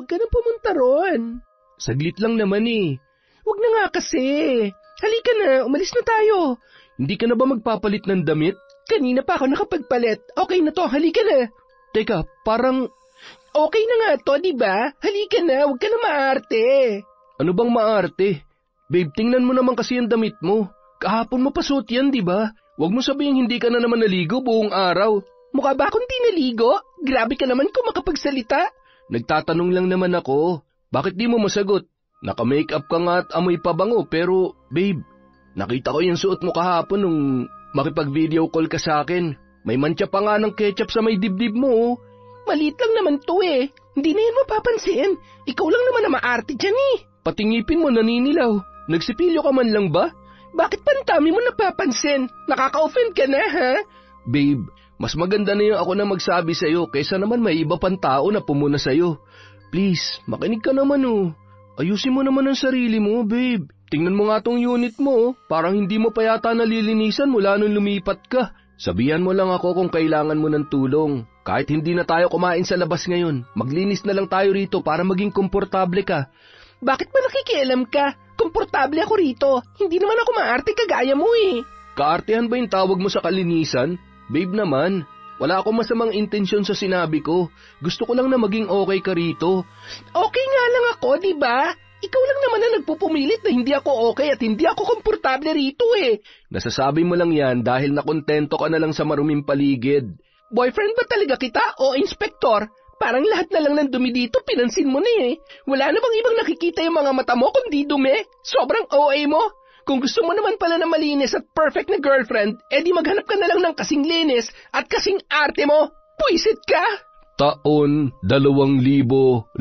huwag ka na pumunta ron. Saglit lang naman eh. Huwag na nga kasi. Halika na, umalis na tayo. Hindi ka na ba magpapalit ng damit? Kanina pa ako nakapagpalit. Okay na to, halika na. Teka, parang... Okay na nga to, diba? Halika na, huwag ka na maarte. Ano bang maarte? Babe, tingnan mo naman kasi ang damit mo. Kahapon mo pa suot yan, diba? Huwag mo sabihin hindi ka na naman naligo buong araw. Mukha ba akong di naligo? Grabe ka naman kung makapagsalita. Nagtatanong lang naman ako. Bakit di mo masagot? Naka-makeup ka nga at amoy pabango pero, babe, nakita ko yung suot mo kahapon nung makipag-video call ka sa akin. May mantsa pa nga ng ketchup sa may dibdib mo. Maliit lang naman to eh. Hindi na yan mapapansin. Ikaw lang naman na maarte dyan eh. Patingipin mo naninilaw. Nagsipilyo ka man lang ba? Bakit pa ang dami mo napapansin? Nakaka-offend ka na ha? Babe, mas maganda na yung ako na magsabi sa'yo kaysa naman may iba pang tao na pumuna sa'yo. Please, makinig ka naman oh. Ayusin mo naman ang sarili mo, babe. Tingnan mo nga tong unit mo, parang hindi mo pa yata nalilinisan mula nung lumipat ka. Sabihan mo lang ako kung kailangan mo ng tulong. Kahit hindi na tayo kumain sa labas ngayon, maglinis na lang tayo rito para maging komportable ka. Bakit ba nakikialam ka? Komportable ako rito. Hindi naman ako maarte kagaya mo eh. Kaartehan ba yung tawag mo sa kalinisan? Babe naman, wala akong masamang intensyon sa sinabi ko. Gusto ko lang na maging okay ka rito. Okay nga lang ako, di ba? Ikaw lang naman na nagpupumilit na hindi ako okay at hindi ako komportable rito eh. Nasasabi mo lang yan dahil nakontento ka na lang sa maruming paligid. Boyfriend ba talaga kita o inspektor? Parang lahat na lang ng dumi dito pinansin mo na eh. Wala na bang ibang nakikita yung mga mata mo kundi dumi? Sobrang OA mo. Kung gusto mo naman pala na malinis at perfect na girlfriend, edi maghanap ka na lang ng kasing linis at kasing arte mo. Puisit ka! Taon 2015.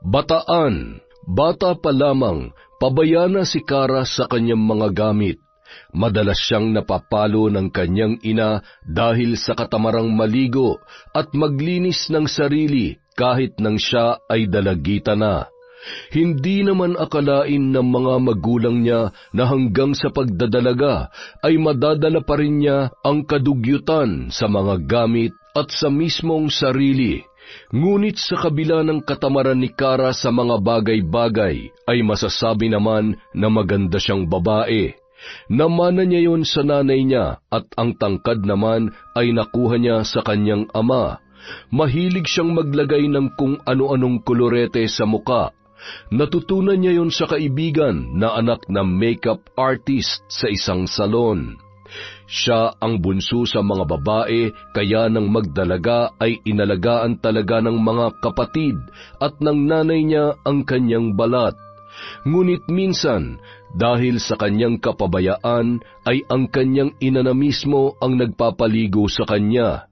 Bataan. Bata pa lamang, pabaya na si Kara sa kanyang mga gamit. Madalas siyang napapalo ng kanyang ina dahil sa katamarang maligo at maglinis ng sarili kahit nang siya ay dalagita na. Hindi naman akalain ng mga magulang niya na hanggang sa pagdadalaga ay madadala pa rin niya ang kadugyutan sa mga gamit at sa mismong sarili. Ngunit sa kabila ng katamaran ni Kara sa mga bagay-bagay ay masasabi naman na maganda siyang babae. Namana niya yon sa nanay niya at ang tangkad naman ay nakuha niya sa kanyang ama. Mahilig siyang maglagay ng kung ano-anong kolorete sa muka. Natutunan niya yon sa kaibigan na anak ng makeup artist sa isang salon. Siya ang bunso sa mga babae kaya nang magdalaga ay inalagaan talaga ng mga kapatid at ng nanay niya ang kanyang balat. Ngunit minsan, dahil sa kanyang kapabayaan ay ang kanyang ina na mismo ang nagpapaligo sa kanya.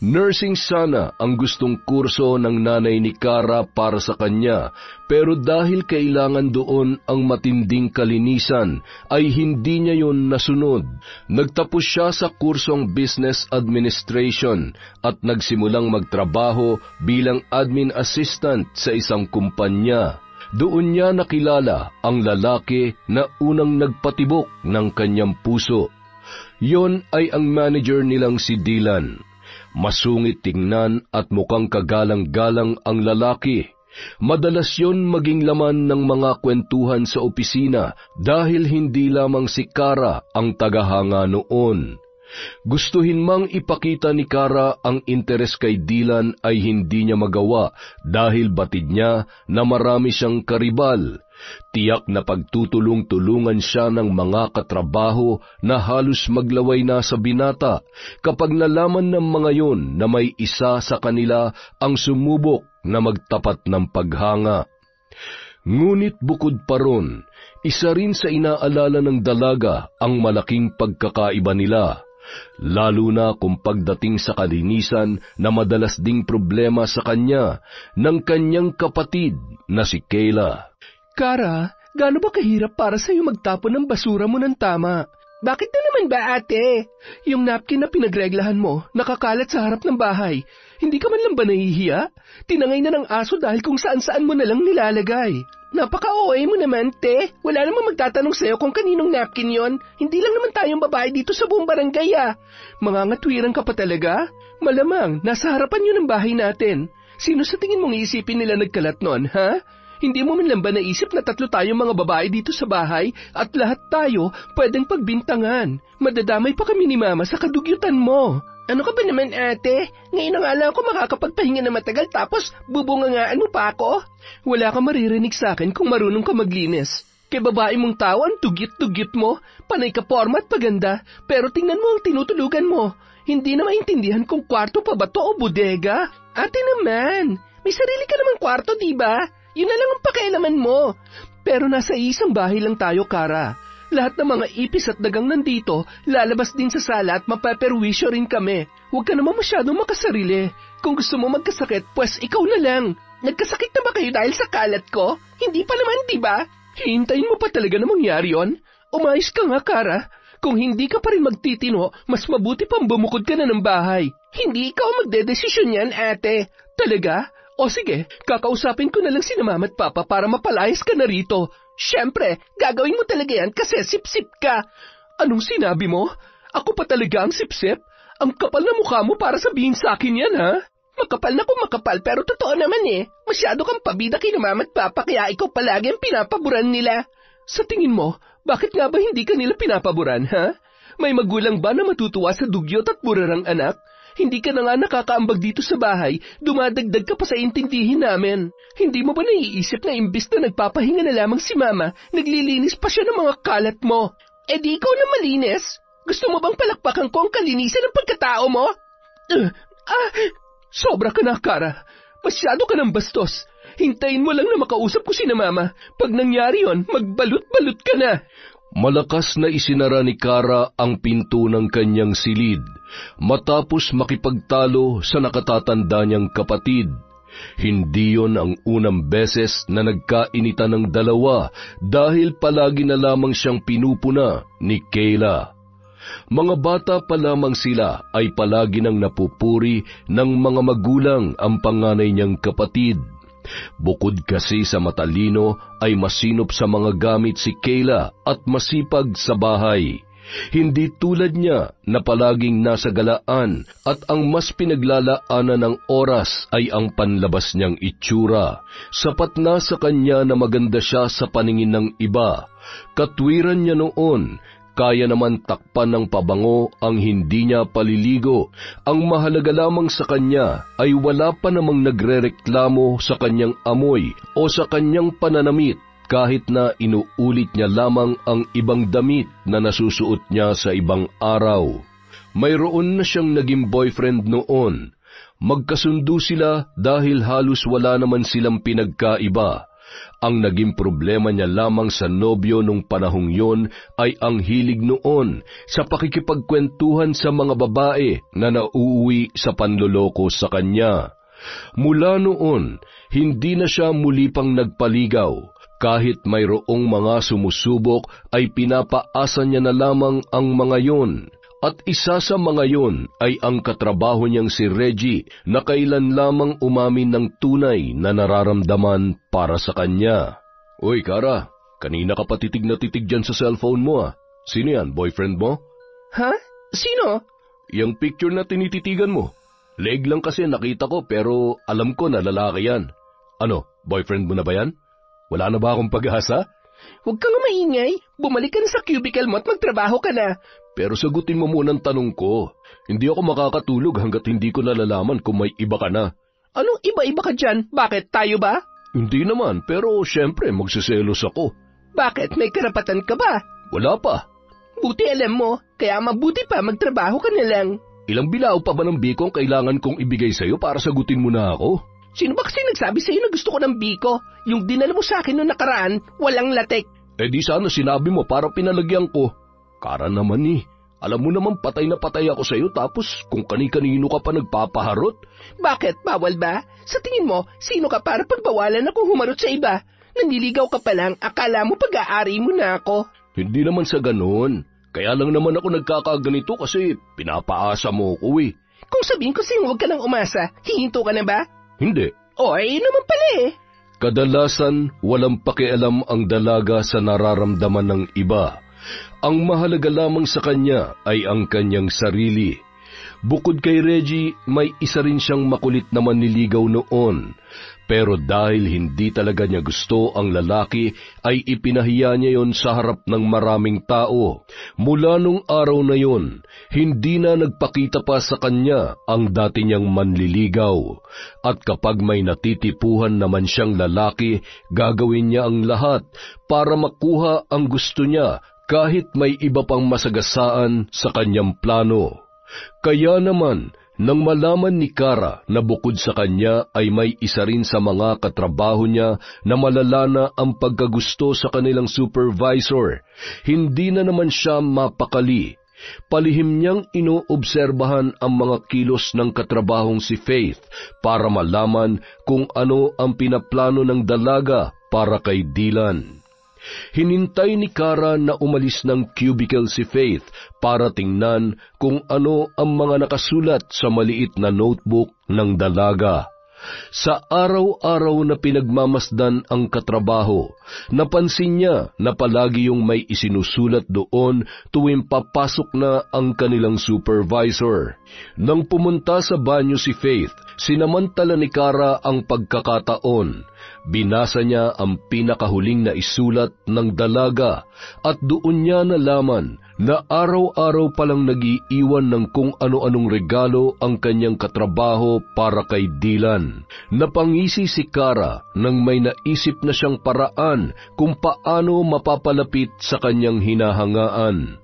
Nursing sana ang gustong kurso ng nanay ni Kara para sa kanya, pero dahil kailangan doon ang matinding kalinisan, ay hindi niya yon nasunod. Nagtapos siya sa kursong Business Administration at nagsimulang magtrabaho bilang admin assistant sa isang kumpanya. Doon niya nakilala ang lalaki na unang nagpatibok ng kanyang puso. Yon ay ang manager nilang si Dylan. Masungit tingnan at mukhang kagalang-galang ang lalaki. Madalas yon maging laman ng mga kwentuhan sa opisina dahil hindi lamang si Kara ang tagahanga noon. Gustuhin mang ipakita ni Kara ang interes kay Dylan ay hindi niya magawa dahil batid niya na marami siyang karibal. Tiyak na pagtutulong-tulungan siya ng mga katrabaho na halos maglaway na sa binata kapag nalaman ng mga yon na may isa sa kanila ang sumubok na magtapat ng paghanga. Ngunit bukod pa ron, isa rin sa inaalala ng dalaga ang malaking pagkakaiba nila. Lalo na kung pagdating sa kalinisan na madalas ding problema sa kanya ng kanyang kapatid na si Kayla. Kara, gaano ba kahirap para sa'yo magtapon ng basura mo ng tama? Bakit na naman ba ate? Yung napkin na pinagreglahan mo, nakakalat sa harap ng bahay. Hindi ka man lang ba nahihiya? Tinangay na ng aso dahil kung saan-saan mo na lang nilalagay. Napaka-OA mo naman, te. Wala namang magtatanong sa'yo kung kaninong napkin yon. Hindi lang naman tayong babae dito sa buong barangay ah. Mga ngatwiran ka pa talaga? Malamang, nasa harapan yun ng bahay natin. Sino sa tingin mong iisipin nila nagkalat nun, ha? Hindi mo man lang ba naisip na 3 tayong mga babae dito sa bahay at lahat tayo pwedeng pagbintangan? Madadamay pa kami ni Mama sa kadugyutan mo. Ano ka ba naman, ate? Ngayon na nga lang ako makakapagpahinga na matagal tapos bubungangaan mo pa ako? Wala ka maririnig sa akin kung marunong ka maglinis. Kay babae mong tao, ang tugyit-tugyit mo, panay ka forma at paganda, pero tingnan mo ang tinutulugan mo. Hindi na maintindihan kung kwarto pa ba to o bodega. Ate naman, may sarili ka namang kwarto, diba? Yun na lang ang pakialaman mo. Pero nasa isang bahay lang tayo, Kara. Lahat ng mga ipis at dagang nandito, lalabas din sa sala at mapaperwisyo rin kami. Huwag ka naman masyadong makasarili. Kung gusto mo magkasakit, pues ikaw na lang. Nagkasakit na ba kayo dahil sa kalat ko? Hindi pa naman, diba? Hihintayin mo pa talaga na mangyari yun? Umayos ka nga, Kara. Kung hindi ka pa rin magtitino, mas mabuti pang bumukod ka na ng bahay. Hindi ikaw magdedesisyon yan, ate. Talaga? O sige, kakausapin ko na lang si Mama at Papa para mapalayas ka na rito. Siyempre, gagawin mo talaga yan kasi sip-sip ka. Anong sinabi mo? Ako pa talaga ang sip-sip? Ang kapal na mukha mo para sabihin sa akin yan, ha? Makapal na kung makapal pero totoo naman eh. Masyado kang pabida kay Mama at Papa kaya ikaw palagi ang pinapaboran nila. Sa tingin mo, bakit nga ba hindi ka nila pinapaboran, ha? May magulang ba na matutuwa sa dugyot at burarang anak? Hindi ka na nga nakakaambag dito sa bahay, dumadagdag ka pa sa intindihin namin. Hindi mo ba naiisip na imbis na nagpapahinga na lamang si Mama, naglilinis pa siya ng mga kalat mo? Eh di ikaw na malinis? Gusto mo bang palakpakan ko ang kalinisan ng pagkatao mo? Sobra ka na, Kara. Masyado ka ng bastos. Hintayin mo lang na makausap ko si Mama. Pag nangyari yon, magbalot-balot ka na. Malakas na isinara ni Kara ang pinto ng kanyang silid, matapos makipagtalo sa nakatatanda niyang kapatid. Hindi yon ang unang beses na nagkainitan ng dalawa dahil palagi na lamang siyang pinupuna ni Kayla. Mga bata pa lamang sila ay palagi nang napupuri ng mga magulang ang panganay niyang kapatid. Bukod kasi sa matalino ay masinop sa mga gamit si Kayla at masipag sa bahay. Hindi tulad niya na palaging nasa galaan at ang mas pinaglalaanan ng oras ay ang panlabas niyang itsura. Sapat na sa kanya na maganda siya sa paningin ng iba. Katwiran niya noon, kaya naman takpan ng pabango ang hindi niya paliligo. Ang mahalaga lamang sa kanya ay wala pa namang nagrereklamo sa kanyang amoy o sa kanyang pananamit kahit na inuulit niya lamang ang ibang damit na nasusuot niya sa ibang araw. Mayroon na siyang naging boyfriend noon. Magkasundo sila dahil halos wala naman silang pinagkaiba. Ang naging problema niya lamang sa nobyo nung panahong yon ay ang hilig noon sa pakikipagkwentuhan sa mga babae na nauuwi sa panloloko sa kanya. Mula noon, hindi na siya muli pang nagpaligaw. Kahit mayroong mga sumusubok ay pinapaasa niya na lamang ang mga yon. At isa sa mga yon ay ang katrabaho niyang si Reggie na kailan lamang umamin ng tunay na nararamdaman para sa kanya. Uy, Kara, kanina ka pa titig na titig dyan sa cellphone mo ah. Sino yan, boyfriend mo? Ha? Sino? Yung picture na tinititigan mo. Leg lang kasi nakita ko pero alam ko na lalaki yan. Ano, boyfriend mo na ba yan? Wala na ba akong pag-asa? Huwag kang maingay. Bumalik ka na sa cubicle mo at magtrabaho ka na. Pero sagutin mo muna ang tanong ko. Hindi ako makakatulog hanggat hindi ko nalalaman kung may iba ka na. Anong iba-iba ka dyan? Bakit? Tayo ba? Hindi naman, pero syempre magsiselos ako. Bakit? May karapatan ka ba? Wala pa. Buti alam mo, kaya mabuti pa magtrabaho ka na lang. Ilang bilao pa ba ng biko ang kailangan kong ibigay sa'yo para sagutin mo na ako? Sino ba kasi nagsabi sa'yo na gusto ko ng biko? Yung dinala mo sa akin noong nakaraan, walang latek. Eh di sana sinabi mo para pinalagyan ko. Kara naman eh. Alam mo naman patay na patay ako sa'yo tapos kung kani-kanino ka pa nagpapaharot. Bakit? Bawal ba? Sa tingin mo, sino ka para pagbawalan akong humarot sa iba? Nanliligaw ka pa lang, akala mo pag-aari mo na ako. Hindi naman sa ganun. Kaya lang naman ako nagkakaganito kasi pinapaasa mo ko eh. Kung sabihin ko sa'yo huwag ka nang umasa, hihinto ka na ba? Hindi. O ay naman pala eh. Kadalasan, walang pakialam ang dalaga sa nararamdaman ng iba. Ang mahalaga lamang sa kanya ay ang kanyang sarili. Bukod kay Reggie, may isa rin siyang makulit na manliligaw noon. Pero dahil hindi talaga niya gusto ang lalaki, ay ipinahiya niya yon sa harap ng maraming tao. Mula nung araw na yon, hindi na nagpakita pa sa kanya ang dati niyang manliligaw. At kapag may natitipuhan naman siyang lalaki, gagawin niya ang lahat para makuha ang gusto niya kahit may iba pang masagasaan sa kanyang plano. Kaya naman, nang malaman ni Kara na bukod sa kanya ay may isa rin sa mga katrabaho niya na malala na ang pagkagusto sa kanilang supervisor, hindi na naman siya mapakali. Palihim niyang inoobserbahan ang mga kilos ng katrabahong si Faith para malaman kung ano ang pinaplano ng dalaga para kay Dylan. Hinintay ni Kara na umalis ng cubicle si Faith para tingnan kung ano ang mga nakasulat sa maliit na notebook ng dalaga. Sa araw-araw na pinagmamasdan ang katrabaho, napansin niya na palagi yung may isinusulat doon tuwing papasok na ang kanilang supervisor. Nang pumunta sa banyo si Faith, sinamantala ni Kara ang pagkakataon. Binasa niya ang pinakahuling na isulat ng dalaga at doon niya nalaman na araw-araw palang nag-iiwan ng kung ano-anong regalo ang kanyang katrabaho para kay Dylan. Napangisi si Kara nang may naisip na siyang paraan kung paano mapapalapit sa kanyang hinahangaan.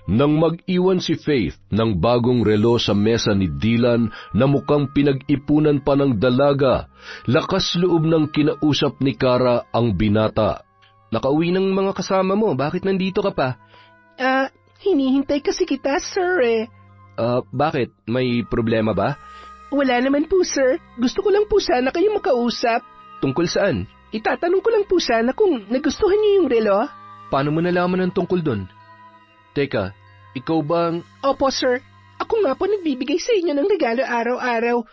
Nang mag-iwan si Faith ng bagong relo sa mesa ni Dylan na mukhang pinag-ipunan pa ng dalaga, lakas loob ng kinausap ni Kara ang binata. Nakauwi ng mga kasama mo, bakit nandito ka pa? Hinihintay kasi kita, sir Bakit? May problema ba? Wala naman po, sir. Gusto ko lang po sana kayong makausap. Tungkol saan? Itatanong ko lang po sana kung nagustuhan niyo yung relo. Paano mo nalaman ang tungkol doon? Teka, ikaw bang... Opo, sir. Ako nga po nagbibigay sa inyo ng regalo araw-araw.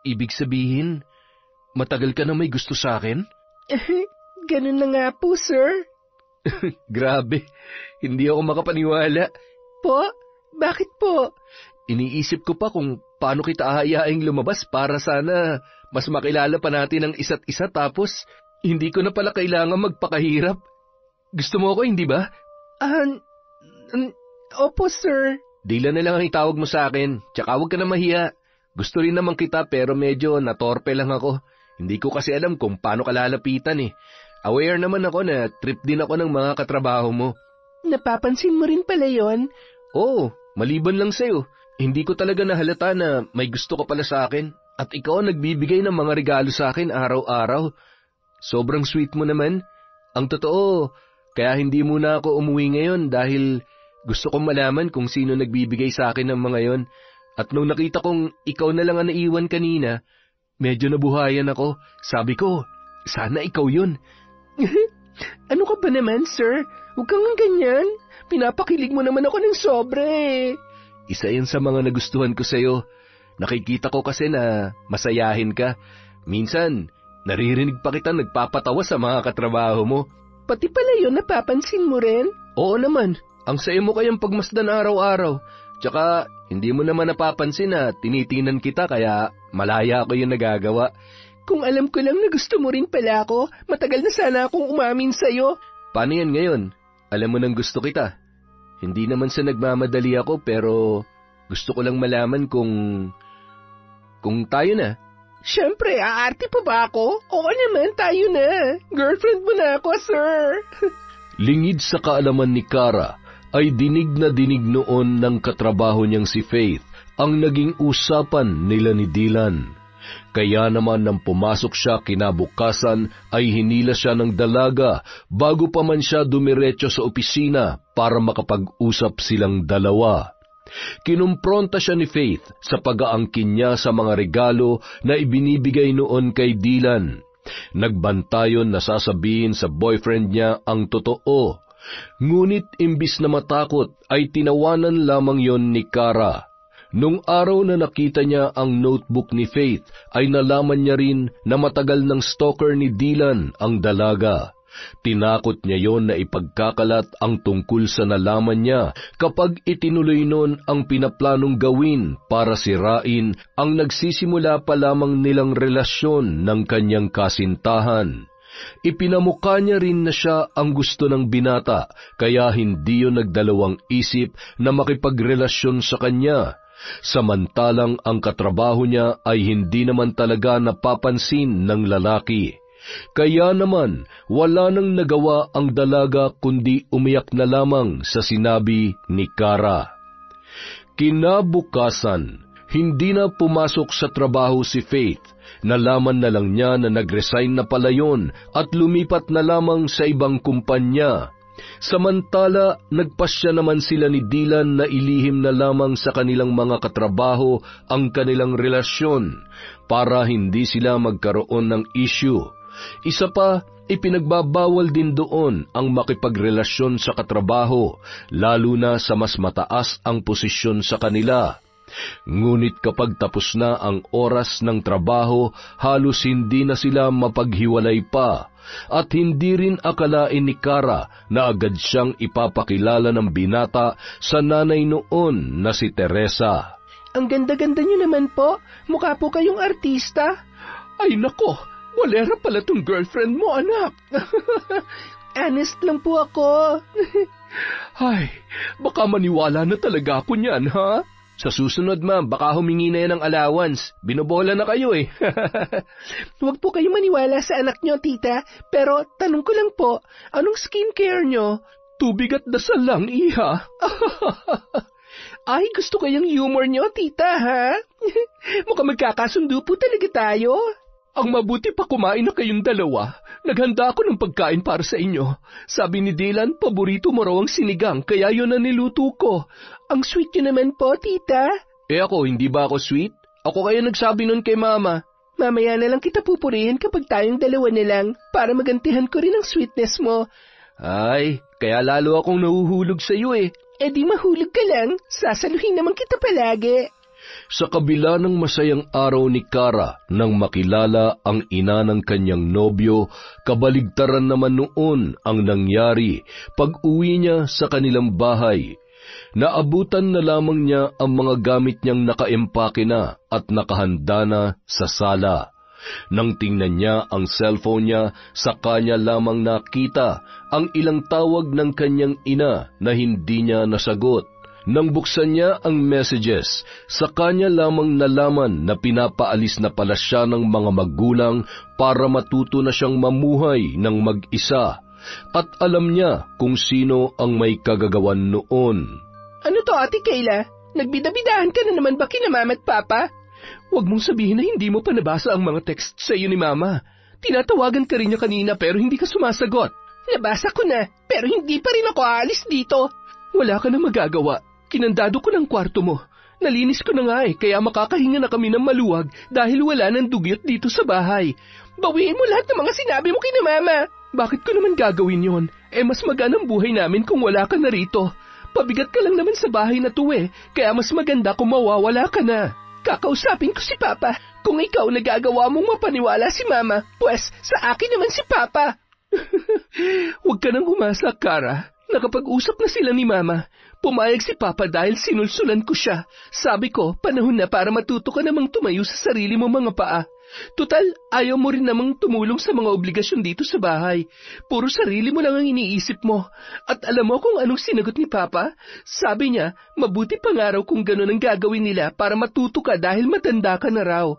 Ibig sabihin, matagal ka na may gusto sa akin? Ganun na nga po, sir. Grabe, hindi ako makapaniwala. Po? Bakit po? Iniisip ko pa kung paano kita aayaing lumabas para sana mas makilala pa natin ang isa't isa tapos hindi ko na pala kailangan magpakahirap. Gusto mo ako, hindi ba? Opo, sir. Dylan na lang ang itawag mo sa akin, tsaka huwag ka na mahiya. Gusto rin naman kita pero medyo natorpe lang ako. Hindi ko kasi alam kung paano ka lalapitan eh. Aware naman ako na trip din ako ng mga katrabaho mo. Napapansin mo rin pala yon? Oo, maliban lang sa'yo. Hindi ko talaga nahalata na may gusto ka pala sa akin. At ikaw ang nagbibigay ng mga regalo sa akin araw-araw. Sobrang sweet mo naman. Ang totoo, kaya hindi muna ako umuwi ngayon dahil gusto kong malaman kung sino nagbibigay sa akin ng mga yon. At nung nakita kong ikaw na lang ang naiwan kanina, medyo nabuhayan ako. Sabi ko, sana ikaw yun. Ano ka ba naman, sir? Huwag kang ganyan. Pinapakilig mo naman ako ng sobre. Isa yan sa mga nagustuhan ko sa'yo. Nakikita ko kasi na masayahin ka. Minsan, naririnig pa kita nagpapatawa sa mga katrabaho mo. Pati pala yun, napapansin mo rin? Oo naman. Ang saya mo kayang pagmasdan araw-araw. Tsaka, hindi mo naman napapansin na tinitinan kita kaya malaya ako yung nagagawa. Kung alam ko lang na gusto mo rin pala ako, matagal na sana akong umamin sa'yo. Paano yan ngayon? Alam mo nang gusto kita. Hindi naman sa nagmamadali ako pero gusto ko lang malaman kung tayo na. Siyempre, aarte pa ba ako? Oo naman, tayo na. Girlfriend mo na ako, sir. Lingid sa kaalaman ni Kara, ay dinig na dinig noon ng katrabaho niyang si Faith ang naging usapan nila ni Dylan. Kaya naman nang pumasok siya kinabukasan ay hinila siya ng dalaga bago pa man siya dumiretso sa opisina para makapag-usap silang dalawa. Kinumpronta siya ni Faith sa pag-aangkin niya sa mga regalo na ibinibigay noon kay Dylan. Nagbantayon na sasabihin sa boyfriend niya ang totoo. Ngunit imbis na matakot ay tinawanan lamang yon ni Kara. Nung araw na nakita niya ang notebook ni Faith, ay nalaman niya rin na matagal ng stalker ni Dylan ang dalaga. Tinakot niya yon na ipagkakalat ang tungkol sa nalaman niya kapag itinuloy nun ang pinaplanong gawin para sirain ang nagsisimula pa lamang nilang relasyon ng kanyang kasintahan. Ipinamukha niya rin na siya ang gusto ng binata, kaya hindi yun nagdalawang isip na makipagrelasyon sa kanya. Samantalang ang katrabaho niya ay hindi naman talaga napapansin ng lalaki. Kaya naman, wala nang nagawa ang dalaga kundi umiyak na lamang sa sinabi ni Kara. Kinabukasan, hindi na pumasok sa trabaho si Faith. Nalaman na lang niya na nag-resign na pala yun at lumipat na lamang sa ibang kumpanya. Samantala, nagpasya naman sila ni Dylan na ilihim na lamang sa kanilang mga katrabaho ang kanilang relasyon para hindi sila magkaroon ng issue. Isa pa, ipinagbabawal din doon ang makipagrelasyon sa katrabaho, lalo na sa mas mataas ang posisyon sa kanila. Ngunit kapag tapos na ang oras ng trabaho, halos hindi na sila mapaghiwalay pa, at hindi rin akalain ni Kara na agad siyang ipapakilala ng binata sa nanay noon na si Teresa. Ang ganda-ganda niyo naman po. Mukha po kayong artista. Ay nako, walera pala tong girlfriend mo, anak. Honest lang po ako. Ay, baka maniwala na talaga ako niyan, ha? Sa susunod, ma'am, baka humingi na yan ng allowance. Binobola na kayo eh. Huwag po kayo maniwala sa anak nyo, tita. Pero tanong ko lang po, anong skincare nyo? Tubig at dasal lang, iha. Ay, gusto kayang humor nyo, tita, ha? Mukhang magkakasundo po talaga tayo. Ang mabuti pa kumain na kayong dalawa. Naghanda ako ng pagkain para sa inyo. Sabi ni Dylan, paborito mo raw ang sinigang, kaya yun na niluto ko. Ang sweet nyo naman po, tita. Ako, hindi ba ako sweet? Ako kaya nagsabi nun kay mama. Mamaya na lang kita pupurihin kapag tayong dalawa na lang, para magantihan ko rin ang sweetness mo. Ay, kaya lalo akong nahuhulog sa iyo eh. Di mahulog ka lang, sasaluhin naman kita palagi. Sa kabila ng masayang araw ni Kara nang makilala ang ina ng kanyang nobyo, kabaligtaran naman noon ang nangyari pag-uwi niya sa kanilang bahay. Naabutan na lamang niya ang mga gamit niyang nakaempake na at nakahanda na sa sala. Nang tingnan niya ang cellphone niya, saka niya lamang nakita ang ilang tawag ng kanyang ina na hindi niya nasagot. Nang buksan niya ang messages, saka niya lamang nalaman na pinapaalis na pala siya ng mga magulang para matuto na siyang mamuhay ng mag-isa. At alam niya kung sino ang may kagagawan noon. Ano to, Ate Kayla? Nagbidabidahan ka na naman ba kina Mama at Papa? Huwag mong sabihin na hindi mo pa nabasa ang mga text sa iyo ni Mama. Tinatawagan ka rin niya kanina pero hindi ka sumasagot. Nabasa ko na, pero hindi pa rin ako aalis dito. Wala ka na magagawa. Kinandado ko ng kwarto mo. Nalinis ko na nga kaya makakahinga na kami ng maluwag dahil wala ng dugyot dito sa bahay. Bawiin mo lahat ng mga sinabi mo kina Mama. Bakit ko naman gagawin yon? Mas maganang buhay namin kung wala ka na rito. Pabigat ka lang naman sa bahay na to kaya mas maganda kung mawawala ka na. Kakausapin ko si Papa. Kung ikaw nagagawa mong mapaniwala si Mama, pues sa akin naman si Papa. Huwag ka nang umasa, Kara. Nakapag-usap na sila ni Mama. Pumayag si Papa dahil sinulsulan ko siya. Sabi ko, panahon na para matuto ka namang tumayo sa sarili mo mga paa. Tutal, ayaw mo rin namang tumulong sa mga obligasyon dito sa bahay. Puro sarili mo lang ang iniisip mo. At alam mo kung anong sinagot ni Papa? Sabi niya, mabuti pa nga raw kung gano'n ang gagawin nila para matuto ka dahil matanda ka na raw.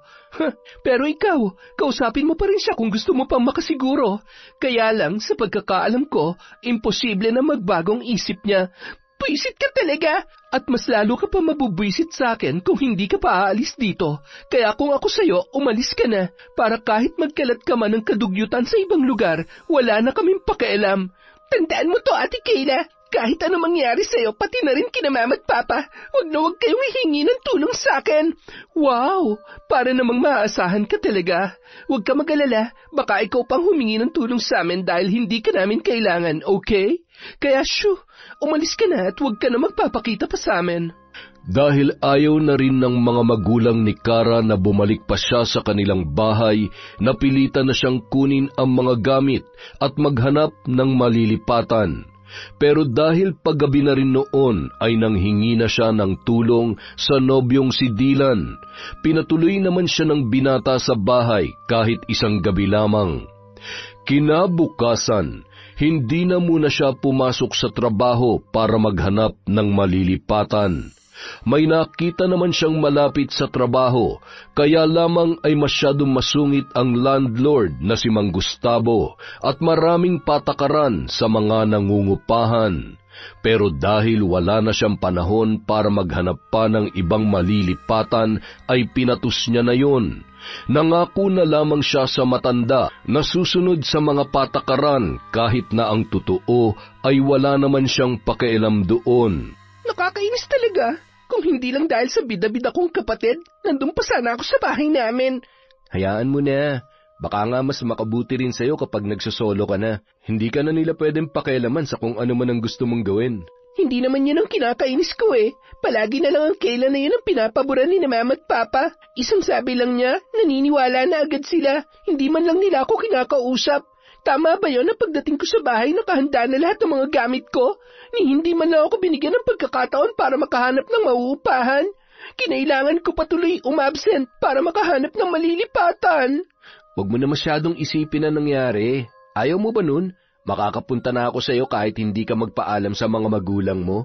Pero ikaw, kausapin mo pa rin siya kung gusto mo pang makasiguro. Kaya lang, sa pagkakaalam ko, imposible na magbagong isip niya. Buisit ka talaga! At mas lalo ka pa mabubwisit sa akin kung hindi ka pa aalis dito. Kaya kung ako sa'yo, umalis ka na. Para kahit magkalat ka man ng kadugyutan sa ibang lugar, wala na kaming pakialam. Tandaan mo to, Ate Kayla. Kahit ano mangyari sa'yo, pati na rin kina Mama at Papa, huwag na huwag kayong hihingi ng tulong sa'kin. Wow! Para namang maaasahan ka talaga. Huwag ka mag-alala, baka ikaw pang humingi ng tulong sa amin dahil hindi ka namin kailangan, okay? Kaya umalis ka na at huwag ka na magpapakita pa sa amin. Dahil ayaw na rin ng mga magulang ni Kara na bumalik pa siya sa kanilang bahay, napilitan na siyang kunin ang mga gamit at maghanap ng malilipatan. Pero dahil paggabi na rin noon ay nanghingi na siya ng tulong sa nobyong si Dylan, pinatuloy naman siya ng binata sa bahay kahit isang gabi lamang. Kinabukasan, hindi na muna siya pumasok sa trabaho para maghanap ng malilipatan. May nakita naman siyang malapit sa trabaho, kaya lamang ay masyadong masungit ang landlord na si Mang Gustavo at maraming patakaran sa mga nangungupahan. Pero dahil wala na siyang panahon para maghanap pa ng ibang malilipatan, ay pinatus niya na yun. Nangako na lamang siya sa matanda na susunod sa mga patakaran kahit na ang totoo ay wala naman siyang pakialam doon. Nakakainis talaga. Kung hindi lang dahil sa bida-bida kong kapatid, nandun pa sana ako sa bahay namin. Hayaan mo na. Baka nga mas makabuti rin sa'yo kapag nagsosolo ka na. Hindi ka na nila pwedeng pakialaman sa kung ano man ang gusto mong gawin. Hindi naman yun ang kinakainis ko eh. Palagi na lang ang kailan na yun ang pinapaboran ni na Mama at Papa. Isang sabi lang niya, naniniwala na agad sila. Hindi man lang nila ako kinakausap. Tama ba yun na pagdating ko sa bahay nakahanda na lahat ng mga gamit ko? Ni hindi man lang ako binigyan ng pagkakataon para makahanap ng mauupahan. Kinailangan ko patuloy umabsent para makahanap ng malilipatan. Huwag mo na masyadong isipin na nangyari. Ayaw mo ba nun? Makakapunta na ako sa iyo kahit hindi ka magpaalam sa mga magulang mo.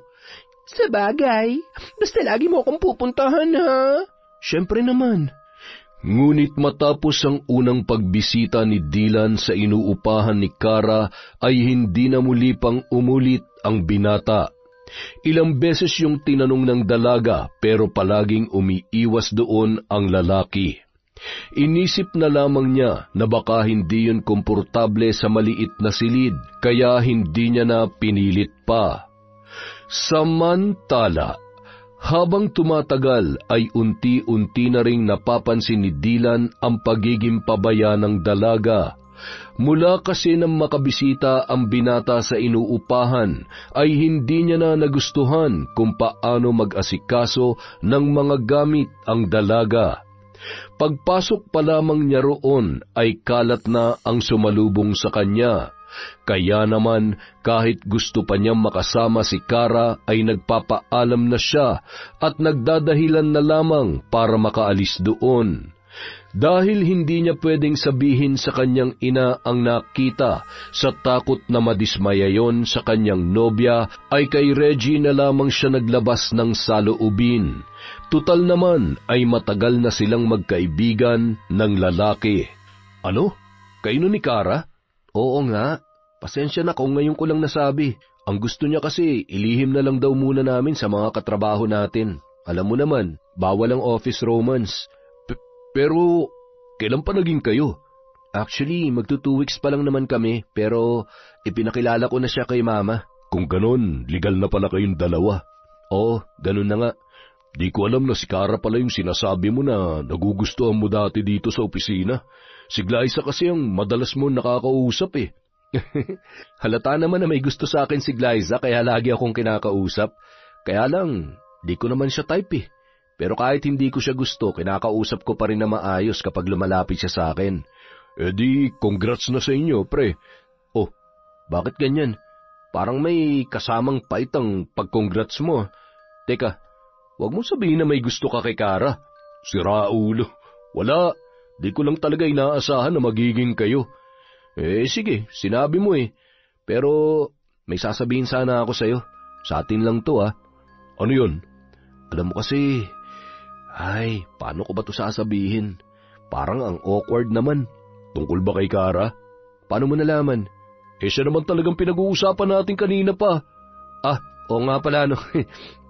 Sa bagay, basta lagi mo akong pupuntahan ha. Siyempre naman. Ngunit matapos ang unang pagbisita ni Dylan sa inuupahan ni Kara ay hindi na muli pang umulit ang binata. Ilang beses yung tinanong ng dalaga pero palaging umiiwas doon ang lalaki. Inisip na lamang niya na baka hindi yun komportable sa maliit na silid kaya hindi niya na pinilit pa. Samantala, habang tumatagal ay unti-unti na ring napapansin ni Dylan ang pagiging pabaya ng dalaga. Mula kasi nang makabisita ang binata sa inuupahan ay hindi niya na nagustuhan kung paano mag-asikaso ng mga gamit ang dalaga. Pagpasok pa lamang niya roon ay kalat na ang sumalubong sa kanya. Kaya naman kahit gusto pa niyang makasama si Kara ay nagpapaalam na siya at nagdadahilan na lamang para makaalis doon. Dahil hindi niya pwedeng sabihin sa kanyang ina ang nakita sa takot na madismaya yon sa kanyang nobya, ay kay Reggie na lamang siya naglabas ng saloobin. Tutal naman ay matagal na silang magkaibigan ng lalaki. Ano? Kayo ni Kara? Oo nga. Pasensya na kung ngayon ko lang nasabi. Ang gusto niya kasi ilihim na lang daw muna namin sa mga katrabaho natin. Alam mo naman, bawal ang office romance. Pero, kailan pa naging kayo? Actually, magto 2 weeks pa lang naman kami, pero ipinakilala ko na siya kay Mama. Kung ganon, legal na pala kayong dalawa. Oo, ganun na nga. Di ko alam na si Kara pala yung sinasabi mo na nagugustuhan mo dati dito sa opisina. Si Glyza kasi ang madalas mo nakakausap eh. Halata naman na may gusto sa akin si Glyza kaya lagi akong kinakausap. Kaya lang, di ko naman siya type eh. Pero kahit hindi ko siya gusto, kinakausap ko pa rin na maayos kapag lumalapit siya sa akin. Eh di, congrats na sa inyo, pre. Oh, bakit ganyan? Parang may kasamang pait ang pag-congrats mo. Teka, wag mo sabihin na may gusto ka kay Kara. Sira ulo. Wala, di ko lang talaga inaasahan na magiging kayo. Eh sige, sinabi mo eh. Pero may sasabihin sana ako sa'yo. Sa atin lang to ah. Ano yun? Alam mo kasi... Ay, paano ko ba ito sasabihin? Parang ang awkward naman. Tungkol ba kay Kara? Paano mo nalaman? Eh siya naman talagang pinag-uusapan natin kanina pa. Ah, oo nga pala no.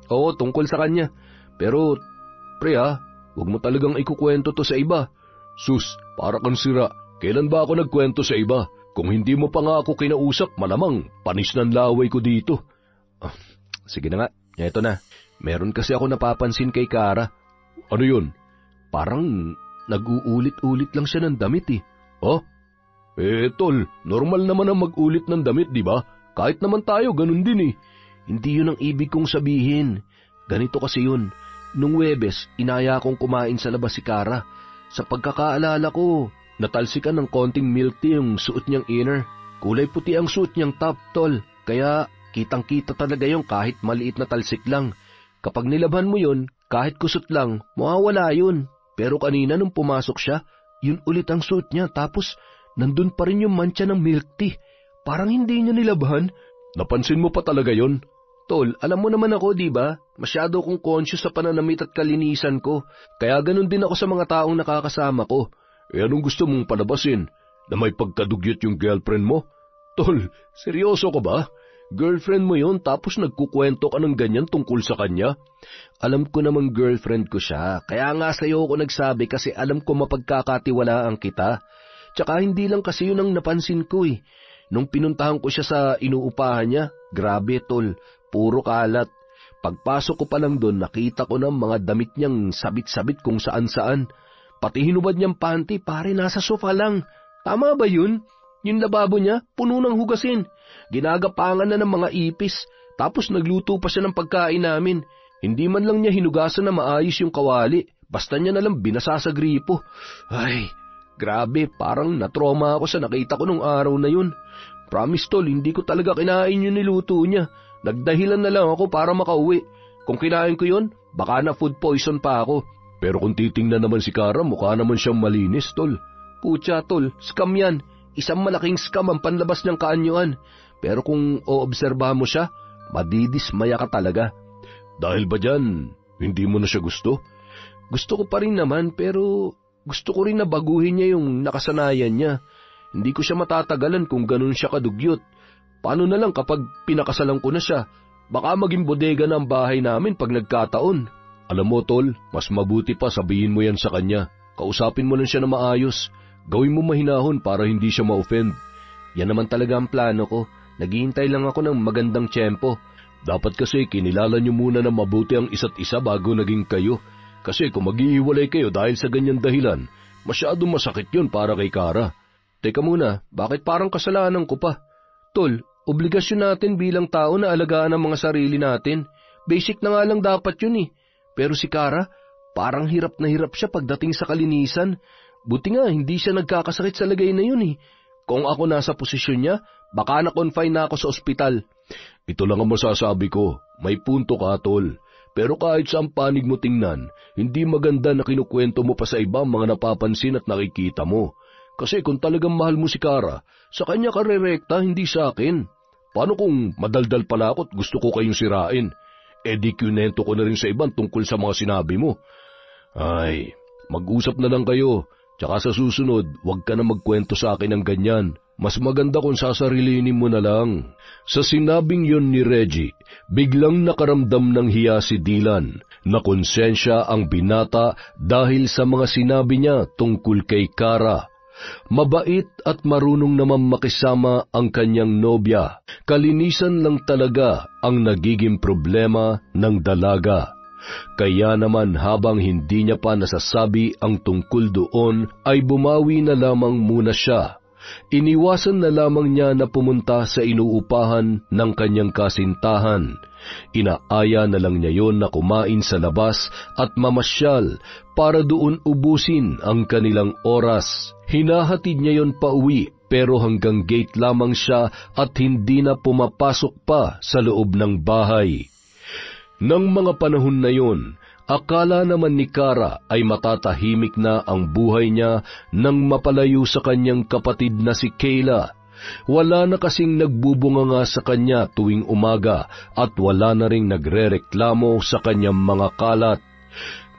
Oo, tungkol sa kanya. Pero, pre huwag mo talagang ikukwento to sa iba. Sus, para kang sira. Kailan ba ako nagkwento sa iba? Kung hindi mo pa nga ako kinausap, malamang panis ng laway ko dito. Sige na nga, eto na. Meron kasi ako napapansin kay Kara. Ano yun? Parang nag-uulit-ulit lang siya ng damit eh. Oh? Eh, tol, normal naman ang mag-ulit ng damit, di ba? Kahit naman tayo, ganun din eh. Hindi yun ang ibig kong sabihin. Ganito kasi yun. Nung Huwebes, inaya kong kumain sa labas si Kara. Sa pagkakaalala ko, natalsikan ng konting milk tea yung suot niyang inner. Kulay puti ang suot niyang top, tol. Kaya kitang-kita talaga yung kahit maliit na talsik lang. Kapag nilabhan mo yun, kahit kusot lang, mawawala yun. Pero kanina nung pumasok siya, yun ulit ang suot niya. Tapos nandun pa rin yung mancha ng milk tea. Parang hindi niya nilabhan. Napansin mo pa talaga yun? Tol, alam mo naman ako, di ba? Masyado akong conscious sa pananamit at kalinisan ko. Kaya ganun din ako sa mga taong nakakasama ko. Anong gusto mong palabasin? Na may pagkadugyot yung girlfriend mo? Tol, seryoso ka ba? Girlfriend mo yun tapos nagkukwento ka ng ganyan tungkol sa kanya? Alam ko namang girlfriend ko siya. Kaya nga sa'yo ako nagsabi kasi alam ko mapagkakatiwalaan kita. Tsaka hindi lang kasi yun ang napansin ko eh. Nung pinuntahan ko siya sa inuupahan niya, grabe tol, puro kalat. Pagpasok ko pa lang doon, nakita ko ng mga damit niyang sabit-sabit kung saan-saan. Pati hinubad niyang panty, pare nasa sofa lang. Tama ba yun? Yung lababo niya, puno ng hugasin. Ginagapangan na ng mga ipis. Tapos nagluto pa siya ng pagkain namin. Hindi man lang niya hinugasan na maayos yung kawali. Basta niya nalang binasa sa gripo. Ay, grabe, parang natroma ako sa nakita ko nung araw na yun. Promise tol, hindi ko talaga kinain yung niluto niya. Nagdahilan na lang ako para makauwi. Kung kinain ko yun, baka na food poison pa ako. Pero kung titingnan naman si Kara, mukha naman siyang malinis, tol. Pucha tol, scam yan. Isang malaking scam ang panlabas niyang kaanyuan. Pero kung oobserbahan mo siya, madidismaya ka talaga. Dahil ba dyan, hindi mo na siya gusto? Gusto ko pa rin naman, pero gusto ko rin na baguhin niya yung nakasanayan niya. Hindi ko siya matatagalan kung ganun siya kadugyot. Paano na lang kapag pinakasalan ko na siya? Baka maging bodega na ang bahay namin pag nagkataon. Alam mo, tol, mas mabuti pa sabihin mo yan sa kanya. Kausapin mo lang siya na maayos. Gawin mo mahinahon para hindi siya ma-offend. Yan naman talaga ang plano ko. Naghihintay lang ako ng magandang tiyempo. Dapat kasi kinilala niyo muna na mabuti ang isa't isa bago naging kayo. Kasi kung mag-iiwalay kayo dahil sa ganyan dahilan, masyadong masakit yun para kay Kara. Teka muna, bakit parang kasalanan ko pa? Tol, obligasyon natin bilang tao na alagaan ang mga sarili natin. Basic na nga lang dapat yun eh. Pero si Kara, parang hirap na hirap siya pagdating sa kalinisan. Buti nga, hindi siya nagkakasakit sa lagay na yun eh. Kung ako nasa posisyon niya, baka na-confine na ako sa ospital. Ito lang ang masasabi ko. May punto ka, tol. Pero kahit saan panig mo tingnan, hindi maganda na kinukwento mo pa sa iba mga napapansin at nakikita mo. Kasi kung talagang mahal mo si Kara, sa kanya ka rerekta, hindi sa akin. Paano kung madaldal pala ako at gusto ko kayong sirain? Di kunento ko na rin sa iban tungkol sa mga sinabi mo. Ay, mag-usap na lang kayo. Tsaka sa susunod, huwag ka na magkwento sa akin ng ganyan. Mas maganda kung sasarilinin mo na lang. Sa sinabing yon ni Reggie, biglang nakaramdam ng hiya si Dylan na konsensya ang binata dahil sa mga sinabi niya tungkol kay Kara. Mabait at marunong naman makisama ang kanyang nobya. Kalinisan lang talaga ang nagiging problema ng dalaga. Kaya naman habang hindi niya pa nasasabi ang tungkol doon, ay bumawi na lamang muna siya. Iniwasan na lamang niya na pumunta sa inuupahan ng kanyang kasintahan. Inaaya na lang niya yon na kumain sa labas at mamasyal para doon ubusin ang kanilang oras. Hinahatid niya yon pauwi pero hanggang gate lamang siya at hindi na pumapasok pa sa loob ng bahay. Nang mga panahon na yon, akala naman ni Kara ay matatahimik na ang buhay niya nang mapalayo sa kanyang kapatid na si Kayla. Wala na kasing nagbubunganga sa kanya tuwing umaga at wala na ring nagrereklamo sa kanyang mga kalat.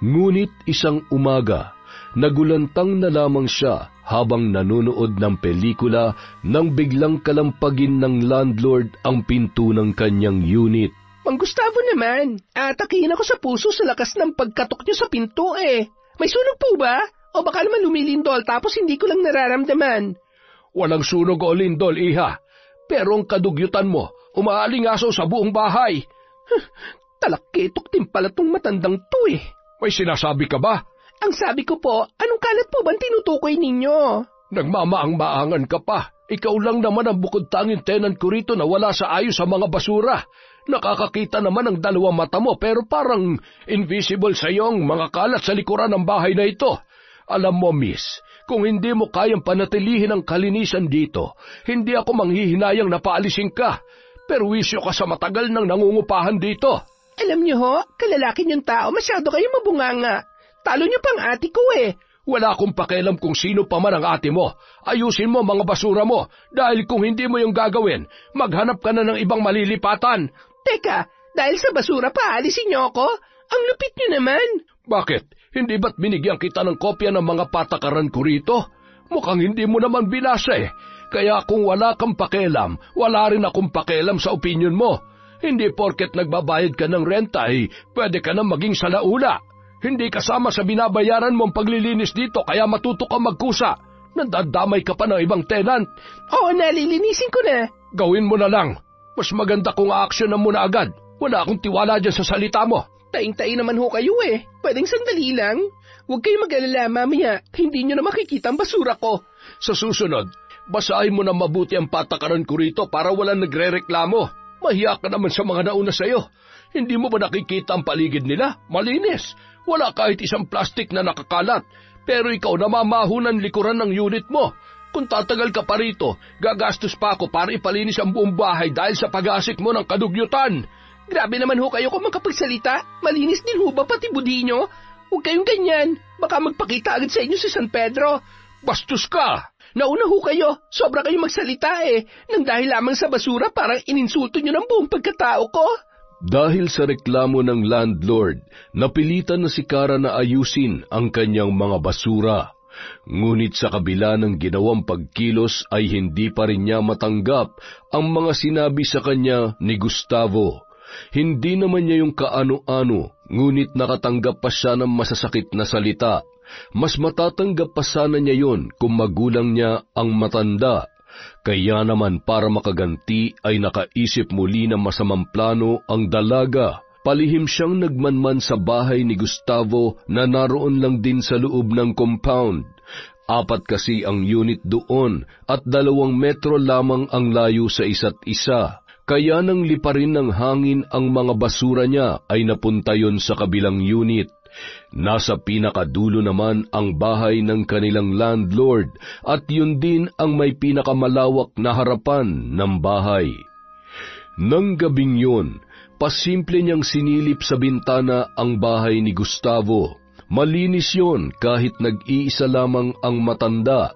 Ngunit isang umaga, nagulantang na lamang siya habang nanonood ng pelikula nang biglang kalampagin ng landlord ang pinto ng kanyang unit. Mang Gustavo naman, atakihin ako sa puso sa lakas ng pagkatok niyo sa pinto eh. May sunog po ba? O baka naman lumilindol tapos hindi ko lang nararamdaman. Walang sunog o lindol, iha. Pero ang kadugyutan mo, umaalingaso sa buong bahay. Talakitok din pala tong matandang to eh. May sinasabi ka ba? Ang sabi ko po, anong kalat po bang tinutukoy ninyo? Nagmamaang-maangan ka pa. Ikaw lang naman ang bukod tanging tenant ko rito na wala sa ayos sa mga basura. Nakakakita naman ang dalawang mata mo pero parang invisible sa iyong mga kalat sa likuran ng bahay na ito. Alam mo, miss, kung hindi mo kayang panatilihin ang kalinisan dito, hindi ako manghihinayang na paalisin ka. Perwisyo ka sa matagal ng nangungupahan dito. Alam niyo ho, kalalaki niyong tao, masyado kayo mabunganga. Talo niyo pang ate ko eh. Wala akong pakialam kung sino pa man ang ate mo. Ayusin mo mga basura mo, dahil kung hindi mo yung gagawin, maghanap ka na ng ibang malilipatan. Teka, dahil sa basura pa, alisin niyo ako? Ang lupit niyo naman. Bakit? Hindi ba't binigyan kita ng kopya ng mga patakaran ko rito? Mukhang hindi mo naman binasa eh. Kaya kung wala kang pakialam, wala rin akong pakialam sa opinyon mo. Hindi porket nagbabayad ka ng renta ay pwede ka na maging salaula. Hindi kasama sa binabayaran mong paglilinis dito kaya matuto ka magkusa. Nandadamay ka pa ng ibang tenant. Oo, nalilinisin ko na. Gawin mo na lang. Mas maganda kung aaksyonan mo na agad. Wala akong tiwala dyan sa salita mo. Taing-taing naman ho kayo eh. Pwedeng sandali lang. Huwag kayong mag-alala, mamaya. Hindi nyo na makikita ang basura ko. Sa susunod, basahin mo na mabuti ang patakaran ko rito para walang nagre-reklamo. Mahiya ka naman sa mga nauna sa'yo. Hindi mo ba nakikita ang paligid nila? Malinis. Wala kahit isang plastik na nakakalat. Pero ikaw namamahunan likuran ng unit mo. Kung tatagal ka pa rito, gagastos pa ako para ipalinis ang buong bahay dahil sa pag-asik mo ng kadugyutan. Grabe naman ho kayo kung makapagsalita. Malinis din ho ba pati budi nyo? Huwag kayong ganyan. Baka magpakita agad sa inyo sa San Pedro. Bastos ka! Nauna ho kayo. Sobra kayong magsalita eh. Nang dahil lamang sa basura, parang ininsulto nyo ng buong pagkatao ko. Dahil sa reklamo ng landlord, napilitan na si Kara na ayusin ang kanyang mga basura. Ngunit sa kabila ng ginawang pagkilos ay hindi pa rin niya matanggap ang mga sinabi sa kanya ni Gustavo. Hindi naman niya yung kaano-ano, ngunit nakatanggap pa siya ng masasakit na salita. Mas matatanggap pa sana niya yon kung magulang niya ang matanda. Kaya naman para makaganti ay nakaisip muli ng masamang plano ang dalaga. Palihim siyang nagmanman sa bahay ni Gustavo na naroon lang din sa loob ng compound. 4 kasi ang unit doon at 2 metro lamang ang layo sa isa't isa. Kaya nang liparin ng hangin ang mga basura niya ay napunta yon sa kabilang unit. Nasa pinakadulo naman ang bahay ng kanilang landlord at yun din ang may pinakamalawak na harapan ng bahay. Nang gabing yun, pasimple niyang sinilip sa bintana ang bahay ni Gustavo. Malinis yon kahit nag-iisa lamang ang matanda.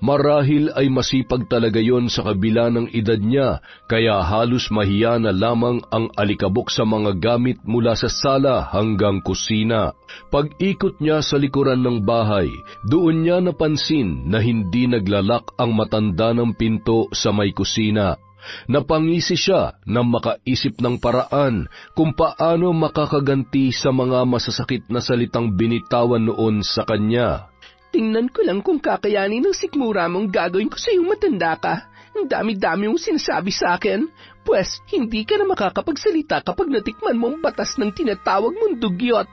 Marahil ay masipag talaga yon sa kabila ng edad niya, kaya halos mahiya na lamang ang alikabok sa mga gamit mula sa sala hanggang kusina. Pag-ikot niya sa likuran ng bahay, doon niya napansin na hindi naglalak ang matanda ng pinto sa may kusina. Napangisi siya na makaisip ng paraan kung paano makakaganti sa mga masasakit na salitang binitawan noon sa kanya. Tingnan ko lang kung kakayanin ng sikmura mong gagawin ko sa iyong matanda ka. Ang dami-dami mong sinasabi sa akin. Pwes, hindi ka na makakapagsalita kapag natikman mong batas ng tinatawag mong dugyot.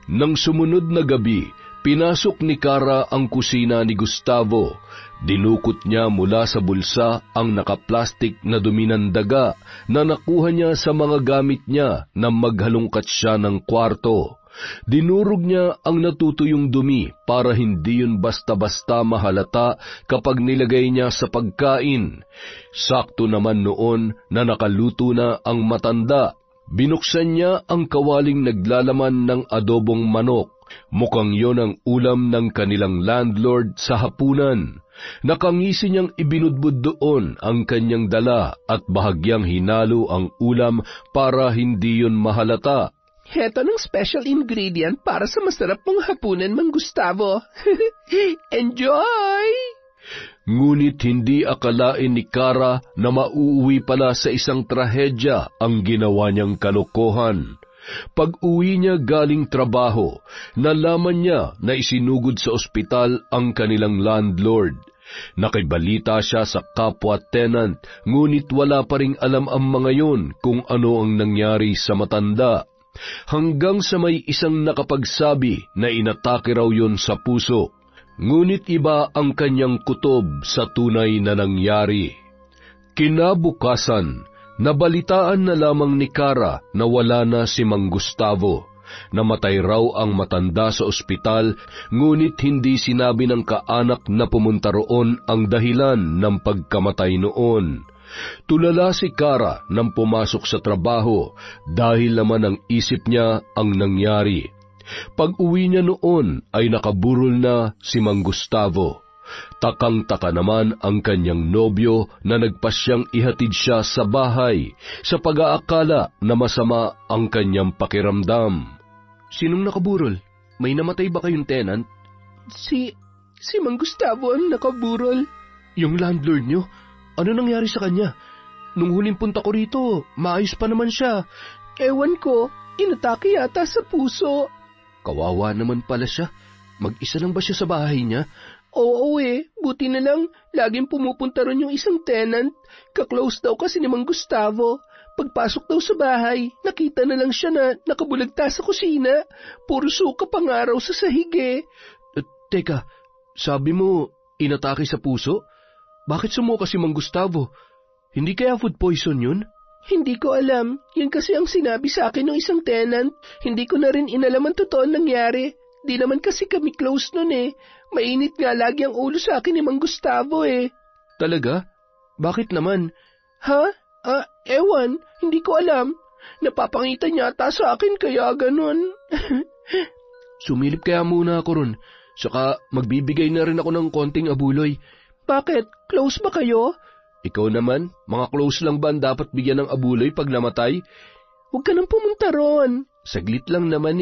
Nang sumunod na gabi, pinasok ni Kara ang kusina ni Gustavo. Dinukot niya mula sa bulsa ang nakaplastik na dumi ng daga na nakuha niya sa mga gamit niya na maghalungkat siya ng kwarto. Dinurog niya ang natutuyong dumi para hindi yun basta-basta mahalata kapag nilagay niya sa pagkain. Sakto naman noon na nakaluto na ang matanda. Binuksan niya ang kawaling naglalaman ng adobong manok. Mukhang yon ang ulam ng kanilang landlord sa hapunan. Nakangisi niyang ibinudbud doon ang kanyang dala at bahagyang hinalo ang ulam para hindi yon mahalata. Heto ng special ingredient para sa masarap mong hapunan, Mang Gustavo. Enjoy! Ngunit hindi akalain ni Kara na mauuwi pala sa isang trahedya ang ginawa niyang kalokohan. Pag-uwi niya galing trabaho, nalaman niya na isinugod sa ospital ang kanilang landlord. Nakibalita siya sa kapwa tenant, ngunit wala pa ring alam ang mga yon kung ano ang nangyari sa matanda. Hanggang sa may isang nakapagsabi na inatake raw yon sa puso. Ngunit iba ang kanyang kutob sa tunay na nangyari. Kinabukasan, Nabalitaan na lamang ni Kara na wala na si Mang Gustavo. Namatay raw ang matanda sa ospital, ngunit hindi sinabi ng kaanak na pumunta roon ang dahilan ng pagkamatay noon. Tulala si Kara nang pumasok sa trabaho dahil naman ang isip niya ang nangyari. Pag-uwi niya noon ay nakaburol na si Mang Gustavo. Takang-taka naman ang kanyang nobyo na nagpasyang ihatid siya sa bahay sa pag-aakala na masama ang kanyang pakiramdam. Sinong nakaburol? May namatay ba kayong tenant? Si Mang Gustavo ang nakaburol. Yung landlord nyo? Ano nangyari sa kanya? Nung huling punta ko rito, maayos pa naman siya. Ewan ko, inatake yata sa puso. Kawawa naman pala siya. Mag-isa lang ba siya sa bahay niya? Oo buti na lang, laging pumupunta ron yung isang tenant. Ka-close daw kasi ni Mang Gustavo. Pagpasok daw sa bahay, nakita na lang siya na nakabulagta sa kusina. Puro suka pang araw sa sahig. Teka, sabi mo, inatake sa puso? Bakit sumuka si Mang Gustavo? Hindi kaya food poison yun? Hindi ko alam. Yun kasi ang sinabi sa akin ng isang tenant. Hindi ko na rin inalam ang totoo nangyari. Di naman kasi kami close nun Mainit nga lagi ang ulo sa akin ni Mang Gustavo Talaga? Bakit naman? Ha? Ewan. Hindi ko alam. Napapangitan yata sa akin kaya ganun. Sumilip kaya muna ako ron. Saka magbibigay na rin ako ng konting abuloy. Bakit? Close ba kayo? Ikaw naman, mga close lang ba ang dapat bigyan ng abuloy pag namatay? Huwag ka nang pumunta ron. Saglit lang naman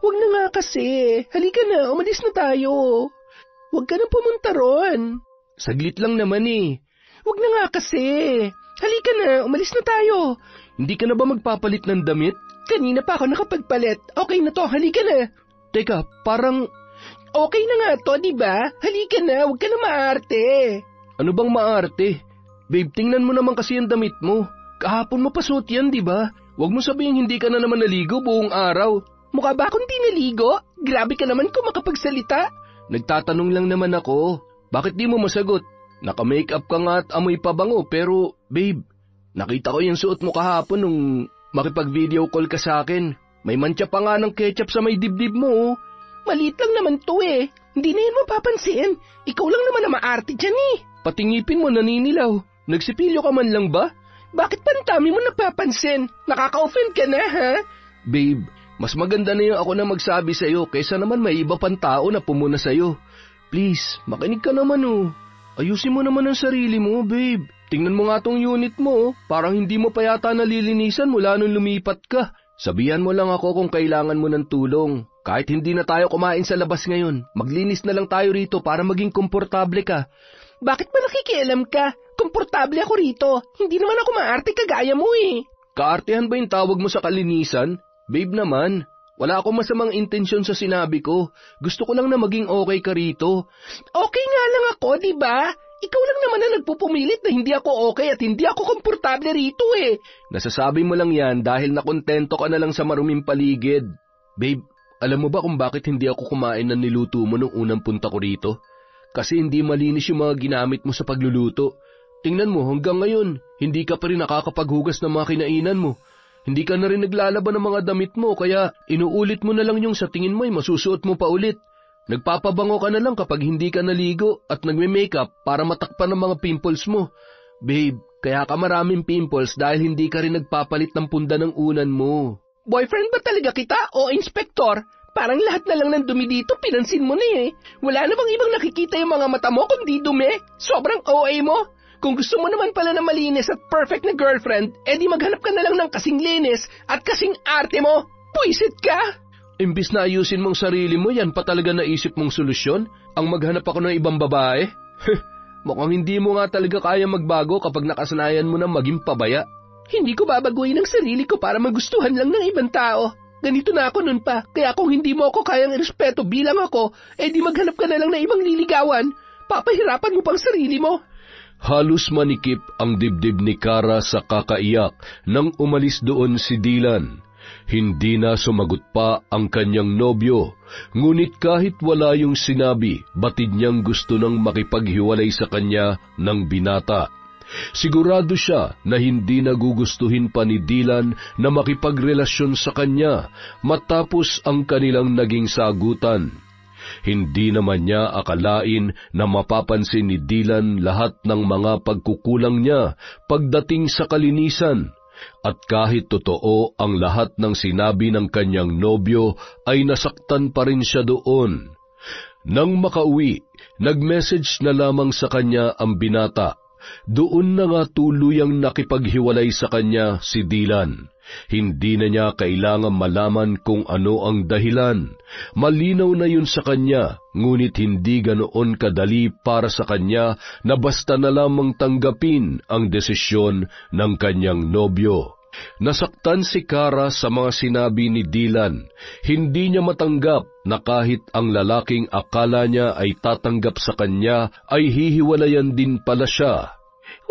Huwag na nga kasi. Halika na, umalis na tayo. Huwag ka nang pumunta ron. Saglit lang naman Huwag na nga kasi. Halika na, umalis na tayo. Hindi ka na ba magpapalit ng damit? Kanina pa ako nakapagpalit. Okay na to, halika na. Teka, parang... Okay na nga to, diba? Halika na, huwag ka na maarte. Ano bang maarte? Babe, tingnan mo naman kasi ang damit mo. Kahapon mo pa suot yan, diba? Huwag mo sabihin hindi ka na naman naligo buong araw. Mukha ba akong di naligo? Grabe ka naman kung makapagsalita. Nagtatanong lang naman ako. Bakit di mo masagot? Naka-makeup ka nga at amoy pabango pero, babe, nakita ko yung suot mo kahapon nung makipag-video call ka sa akin. May mantsa pa nga ng ketchup sa may dibdib mo. Maliit lang naman to Hindi na yan mapapansin. Ikaw lang naman na maarte dyan Patingipin mo naninilaw. Nagsipilyo ka man lang ba? Bakit pantami mo napapansin? Nakaka-offend ka na, ha? Babe, mas maganda na yung ako na magsabi sa'yo kaysa naman may iba pang tao na pumuna sa'yo. Please, makinig ka naman Ayusin mo naman ang sarili mo, babe. Tingnan mo nga tong unit mo, parang hindi mo pa yata nalilinisan mula nung lumipat ka. Sabihan mo lang ako kung kailangan mo ng tulong. Kahit hindi na tayo kumain sa labas ngayon, maglinis na lang tayo rito para maging komportable ka. Bakit ba nakikialam ka? Komportable ako rito. Hindi naman ako maarte kagaya mo Kaartehan ba yung tawag mo sa kalinisan? Babe naman, wala akong masamang intensyon sa sinabi ko. Gusto ko lang na maging okay ka rito. Okay nga lang ako, diba? Ikaw lang naman na nagpupumilit na hindi ako okay at hindi ako komportable rito Nasasabi mo lang yan dahil nakontento ka na lang sa maruming paligid. Babe, alam mo ba kung bakit hindi ako kumain ng niluto mo nung unang punta ko rito? Kasi hindi malinis yung mga ginamit mo sa pagluluto. Tingnan mo, hanggang ngayon, hindi ka pa rin nakakapaghugas ng mga kinainan mo. Hindi ka na rin naglalaban ng mga damit mo, kaya inuulit mo na lang yung sa tingin mo ay masusuot mo pa ulit. Nagpapabango ka na lang kapag hindi ka naligo at nagme-makeup para matakpan ng mga pimples mo. Babe, kaya ka maraming pimples dahil hindi ka rin nagpapalit ng punda ng unan mo. Boyfriend ba talaga kita o inspektor? Parang lahat na lang ng dumi dito pinansin mo na Wala na bang ibang nakikita yung mga mata mo kundi dumi? Sobrang OA mo. Kung gusto mo naman pala na malinis at perfect na girlfriend, edi maghanap ka na lang ng kasing linis at kasing arte mo. Puisit ka! Imbis na ayusin mong sarili mo, yan pa talaga naisip mong solusyon? Ang maghanap ako ng ibang babae? Mukhang hindi mo nga talaga kaya magbago kapag nakasanayan mo na maging pabaya. Hindi ko babaguhin ang sarili ko para magustuhan lang ng ibang tao. Ganito na ako nun pa, kaya kung hindi mo ako kayang irespeto bilang ako, edi maghanap ka na lang ng ibang liligawan. Papahirapan mo pang sarili mo. Halos manikip ang dibdib ni Kara sa kakaiyak nang umalis doon si Dylan. Hindi na sumagot pa ang kanyang nobyo, ngunit kahit wala yung sinabi, batid niyang gusto nang makipaghiwalay sa kanya ng binata. Sigurado siya na hindi nagugustuhin pa ni Dylan na makipagrelasyon sa kanya matapos ang kanilang naging sagutan. Hindi naman niya akalain na mapapansin ni Dylan lahat ng mga pagkukulang niya pagdating sa kalinisan. At kahit totoo ang lahat ng sinabi ng kanyang nobyo, ay nasaktan pa rin siya doon. Nang makauwi, nag-message na lamang sa kanya ang binata. Doon na nga tuluyang nakipaghiwalay sa kanya si Dylan. Hindi na niya kailangan malaman kung ano ang dahilan. Malinaw na yun sa kanya, ngunit hindi ganoon kadali para sa kanya na basta na lamang tanggapin ang desisyon ng kanyang nobyo. Nasaktan si Kara sa mga sinabi ni Dylan. Hindi niya matanggap na kahit ang lalaking akala niya ay tatanggap sa kanya ay hihiwalayan din pala siya.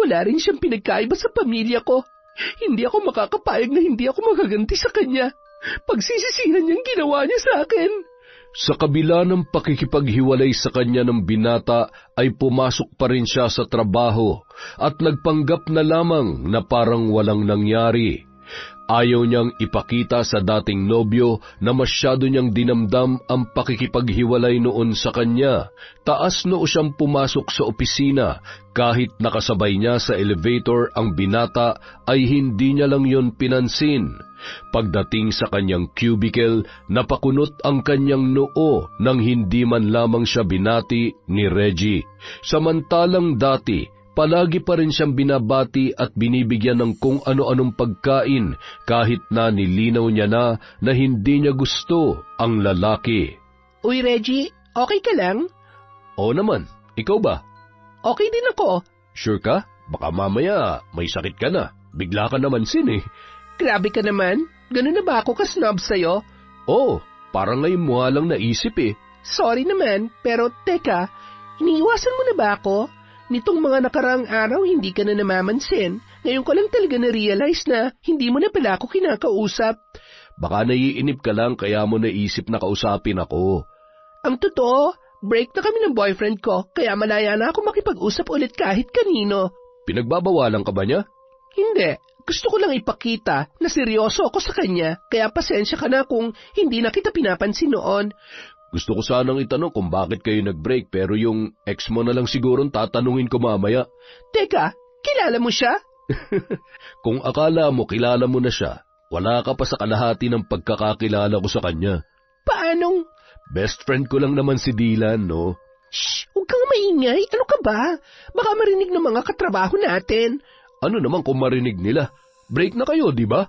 Wala rin siyang pinagkaiba sa pamilya ko. Hindi ako makakapayag na hindi ako magaganti sa kanya. Pagsisisihan niyang ginawa niya sa akin. Sa kabila ng pakikipaghiwalay sa kanya ng binata, ay pumasok pa rin siya sa trabaho at nagpanggap na lamang na parang walang nangyari. Ayaw niyang ipakita sa dating nobyo na masyado niyang dinamdam ang pakikipaghiwalay noon sa kanya. Taas noo siyang pumasok sa opisina, kahit nakasabay niya sa elevator ang binata ay hindi niya lang yon pinansin. Pagdating sa kanyang cubicle, napakunot ang kanyang noo nang hindi man lamang siya binati ni Reggie. Samantalang dati, palagi pa rin siyang binabati at binibigyan ng kung ano-anong pagkain kahit na nilinaw niya na hindi niya gusto ang lalaki. Uy Reggie, okay ka lang? Oo naman, ikaw ba? Okay din ako. Sure ka? Baka mamaya may sakit ka na. Bigla ka naman eh. Grabe ka naman. Ganun na ba ako ka-snob sa'yo? Oo, parang ngayon mo lang naisip eh. Sorry naman, pero teka, iniiwasan mo na ba ako? Nitong mga nakaraang araw, hindi ka na namamansin. Ngayon ko lang talaga na-realize na hindi mo na pala ako kinakausap. Baka naiinip ka lang kaya mo naisip na kausapin ako. Ang totoo, break na kami ng boyfriend ko, kaya malaya na ako makipag-usap ulit kahit kanino. Pinagbabawalan ka ba niya? Hindi. Gusto ko lang ipakita na seryoso ako sa kanya, kaya pasensya ka na kung hindi na kita pinapansin noon. Gusto ko sanang itanong kung bakit kayo nag-break pero yung ex mo na lang sigurong tatanungin ko mamaya. Teka, kilala mo siya? Kung akala mo kilala mo na siya, wala ka pa sa kalahati ng pagkakakilala ko sa kanya. Paanong? Best friend ko lang naman si Dylan, no? Shh! Huwag kang maingay. Ano ka ba? Baka marinig ng mga katrabaho natin. Ano naman kung marinig nila? Break na kayo, di ba?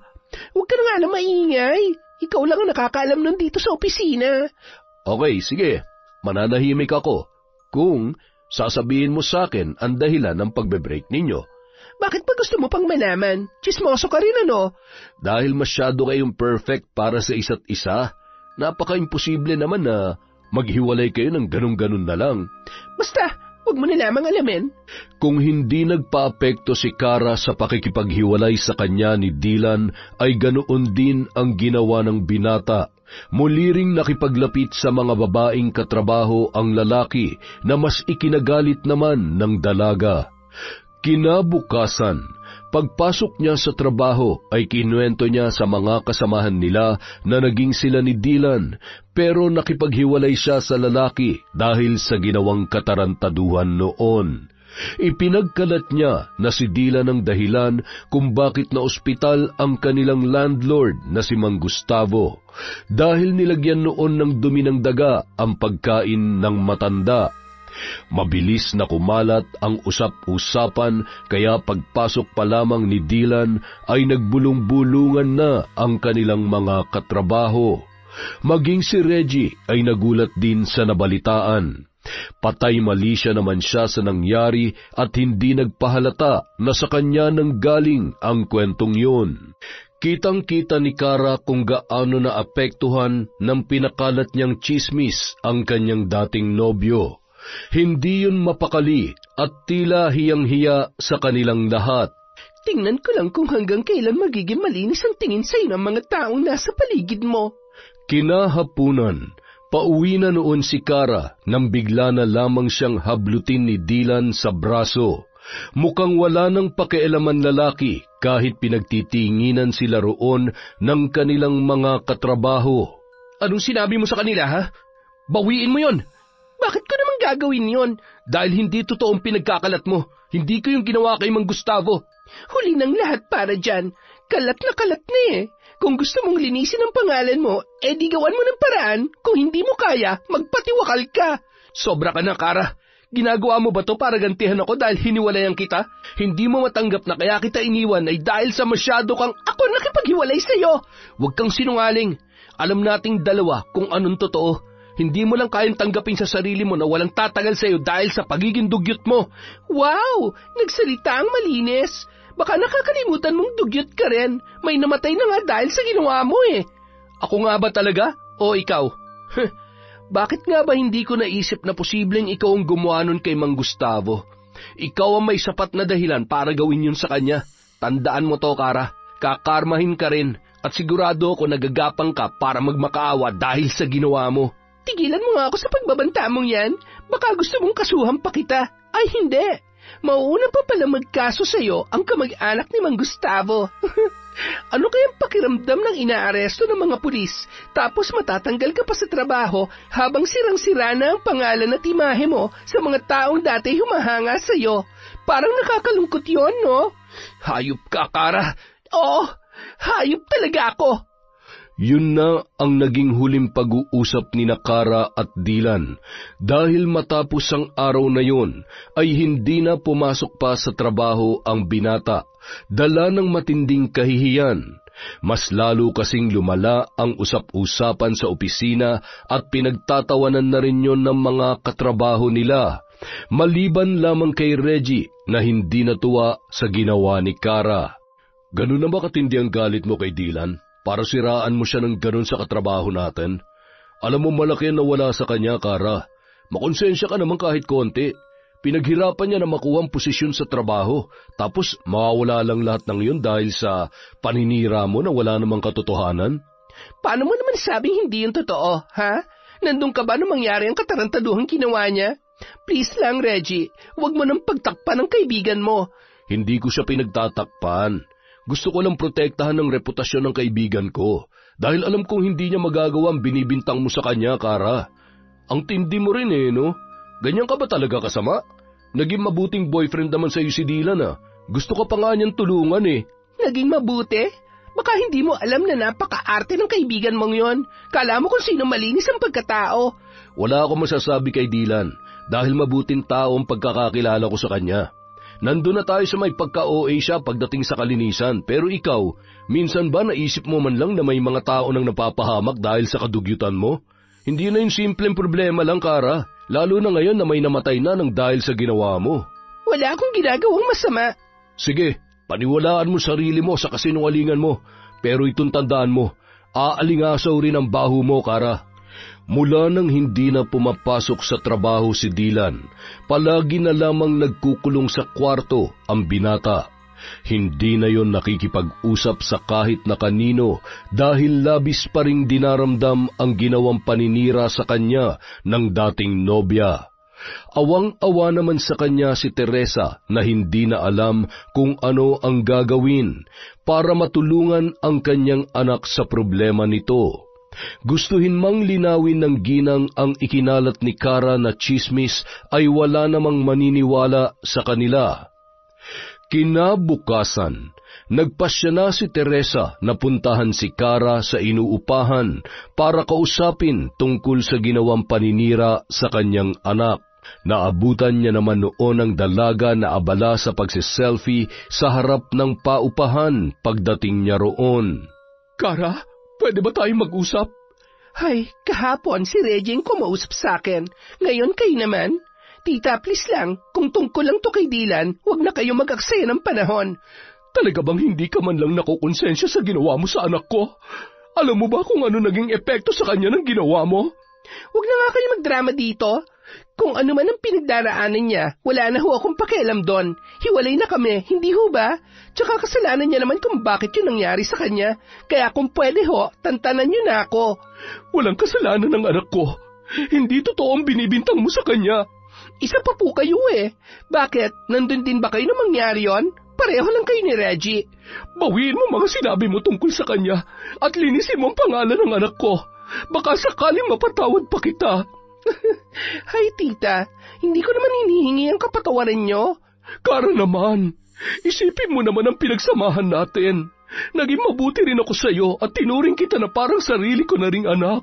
Huwag ka na nga na maingay. Ikaw lang ang nakakaalam nun dito sa opisina. Okay, sige. Mananahimik ako. Kung sasabihin mo sa akin ang dahilan ng pagbe-break ninyo. Bakit pa gusto mo pang malaman? Chismoso ka rin ano? Dahil masyado kayong perfect para sa isa't isa. Napaka-imposible naman na maghiwalay kayo ng ganun-ganun na lang. Basta, huwag mo na lamang alamin. Kung hindi nagpa-apekto si Kara sa pakikipaghiwalay sa kanya ni Dylan, ay ganoon din ang ginawa ng binata. Muli ring nakipaglapit sa mga babaeng katrabaho ang lalaki na mas ikinagalit naman ng dalaga. Kinabukasan, pagpasok niya sa trabaho ay kinuwento niya sa mga kasamahan nila na naging sila ni Dylan, pero nakipaghiwalay siya sa lalaki dahil sa ginawang katarantaduhan noon. Ipinagkalat niya na si Dylan ang dahilan kung bakit na ospital ang kanilang landlord na si Mang Gustavo, dahil nilagyan noon ng dumi ng daga ang pagkain ng matanda. Mabilis na kumalat ang usap-usapan kaya pagpasok pa lamang ni Dylan ay nagbulong-bulungan na ang kanilang mga katrabaho. Maging si Reggie ay nagulat din sa nabalitaan. Patay-mali siya naman siya sa nangyari at hindi nagpahalata na sa kanya nang galing ang kwentong yun. Kitang-kita ni Kara kung gaano naapektuhan ng pinakalat niyang tsismis ang kanyang dating nobyo. Hindi yun mapakali at tila hiyang-hiya sa kanilang lahat. Tingnan ko lang kung hanggang kailan magiging malinis ang tingin sa'yo ng mga taong nasa paligid mo. Kinahapunan, pauwi na noon si Kara nang bigla na lamang siyang hablutin ni Dylan sa braso. Mukhang wala nang pakialaman lalaki kahit pinagtitinginan sila roon ng kanilang mga katrabaho. Anong sinabi mo sa kanila, ha? Bawiin mo yon. Bakit ko naman gagawin yon? Dahil hindi totoong pinagkakalat mo. Hindi ko yung ginawa kay Mang Gustavo. Huli ng lahat para dyan. Kalat na eh. Kung gusto mong linisin ang pangalan mo, di gawan mo ng paraan. Kung hindi mo kaya, magpatiwakal ka. Sobra ka na, Kara. Ginagawa mo ba to para gantihan ako dahil hiniwalayan kita? Hindi mo matanggap na kaya kita iniwan ay dahil sa masyado kang ako nakipaghiwalay sa'yo. Huwag kang sinungaling. Alam nating dalawa kung anong totoo. Hindi mo lang kayang tanggapin sa sarili mo na walang tatagal sa'yo dahil sa pagiging dugyot mo. Wow! Nagsalita ang malinis. Baka nakakalimutan mong dugyot ka rin. May namatay na nga dahil sa ginawa mo eh. Ako nga ba talaga? O ikaw? Bakit nga ba hindi ko naisip na posibleng ikaw ang gumawa nun kay Mang Gustavo? Ikaw ang may sapat na dahilan para gawin yun sa kanya. Tandaan mo to, Kara. Kakarmahin ka rin at sigurado ako nagagapang ka para magmakaawa dahil sa ginawa mo. Tigilan mo nga ako sa pagbabanta mong yan. Baka gusto mong kasuhan pa kita. Ay hindi. Mauuna pa pala magkaso sa'yo ang kamag-anak ni Mang Gustavo. Ano kayang pakiramdam ng inaaresto ng mga pulis tapos matatanggal ka pa sa trabaho habang sirang-sira na ang pangalan at imahe mo sa mga taong dati humahanga sa'yo? Parang nakakalungkot yon, no? Hayop ka, Kara. Oo, hayop talaga ako. Yun na ang naging huling pag-uusap ni Kara at Dylan dahil matapos ang araw na yun ay hindi na pumasok pa sa trabaho ang binata, dala ng matinding kahihiyan. Mas lalo kasing lumala ang usap-usapan sa opisina at pinagtatawanan na rin yun ng mga katrabaho nila, maliban lamang kay Reggie na hindi natuwa sa ginawa ni Kara. Ganun na ba katindi ang galit mo kay Dylan? Para siraan mo siya ng ganun sa katrabaho natin? Alam mo malaki na wala sa kanya, Kara. Makonsensya ka naman kahit konti. Pinaghirapan niya na makuha ang posisyon sa trabaho, tapos mawawala lang lahat ng yun dahil sa paninira mo na wala namang katotohanan? Paano mo naman sabing hindi yung totoo, ha? Nandun ka ba nung mangyari ang katarantaduhang ginawa niya? Please lang, Reggie, huwag mo nang pagtakpan ng kaibigan mo. Hindi ko siya pinagtatakpan. Gusto ko lang protektahan ng reputasyon ng kaibigan ko dahil alam kong hindi niya magagawa ang binibintang mo sa kanya, Kara. Ang tindi mo rin eh, no? Ganyan ka ba talaga kasama? Naging mabuting boyfriend naman sa'yo si Dylan ah. Gusto ka pa nga niyang tulungan eh. Naging mabuti? Baka hindi mo alam na napaka-arte ng kaibigan mong yon. Kala mo kung sino malinis ang pagkatao. Wala akong masasabi kay Dylan dahil mabuting tao ang pagkakakilala ko sa kanya. Nandun na tayo sa may pagka-OA siya pagdating sa kalinisan, pero ikaw, minsan ba naisip mo man lang na may mga tao nang napapahamak dahil sa kadugyutan mo? Hindi na yung simpleng problema lang, Kara, lalo na ngayon na may namatay na nang dahil sa ginawa mo. Wala akong ginagawang masama. Sige, paniwalaan mo sarili mo sa kasinungalingan mo, pero itong tandaan mo, aalingasaw rin ang baho mo, Kara. Mula nang hindi na pumapasok sa trabaho si Dylan, palagi na lamang nagkukulong sa kwarto ang binata. Hindi na yon nakikipag-usap sa kahit na kanino dahil labis pa ring dinaramdam ang ginawang paninira sa kanya ng dating nobya. Awang-awa naman sa kanya si Teresa na hindi na alam kung ano ang gagawin para matulungan ang kanyang anak sa problema nito. Gustuhin mang linawin ng ginang ang ikinalat ni Kara na tsismis ay wala namang maniniwala sa kanila. Kinabukasan, nagpasya na si Teresa na puntahan si Kara sa inuupahan para kausapin tungkol sa ginawang paninira sa kanyang anak. Naabutan niya naman noon ang dalaga na abala sa pagsiselfie sa harap ng paupahan pagdating niya roon. Kara? Pwede ba tayong mag-usap? Ay, kahapon si Reggie ang kumausap sa akin. Ngayon kayo naman. Tita, please lang, kung tungkol lang to kay Dylan, huwag na kayo mag-aksaya ng panahon. Talaga bang hindi ka man lang nakukonsensya sa ginawa mo sa anak ko? Alam mo ba kung ano naging epekto sa kanya ng ginawa mo? Huwag na nga kayo magdrama dito. Kung ano man ang pinagdaraanan niya, wala na ho akong pakialam doon. Hiwalay na kami, hindi ho ba? Tsaka kasalanan niya naman kung bakit yun nangyari sa kanya. Kaya kung pwede ho, tantanan niyo na ako. Walang kasalanan ng anak ko. Hindi totoo ang binibintang mo sa kanya. Isa pa po kayo eh. Bakit? Nandun din ba kayo na mangyari yon? Pareho lang kayo ni Reggie. Bawiin mo mga sinabi mo tungkol sa kanya at linisin mo ang pangalan ng anak ko. Baka sakaling mapatawad pa kita. Hay tita, hindi ko naman hinihingi ang kapatawaran nyo. Kara naman, isipin mo naman ang pinagsamahan natin. Naging mabuti rin ako sa iyo at tinuring kita na parang sarili ko na ring anak.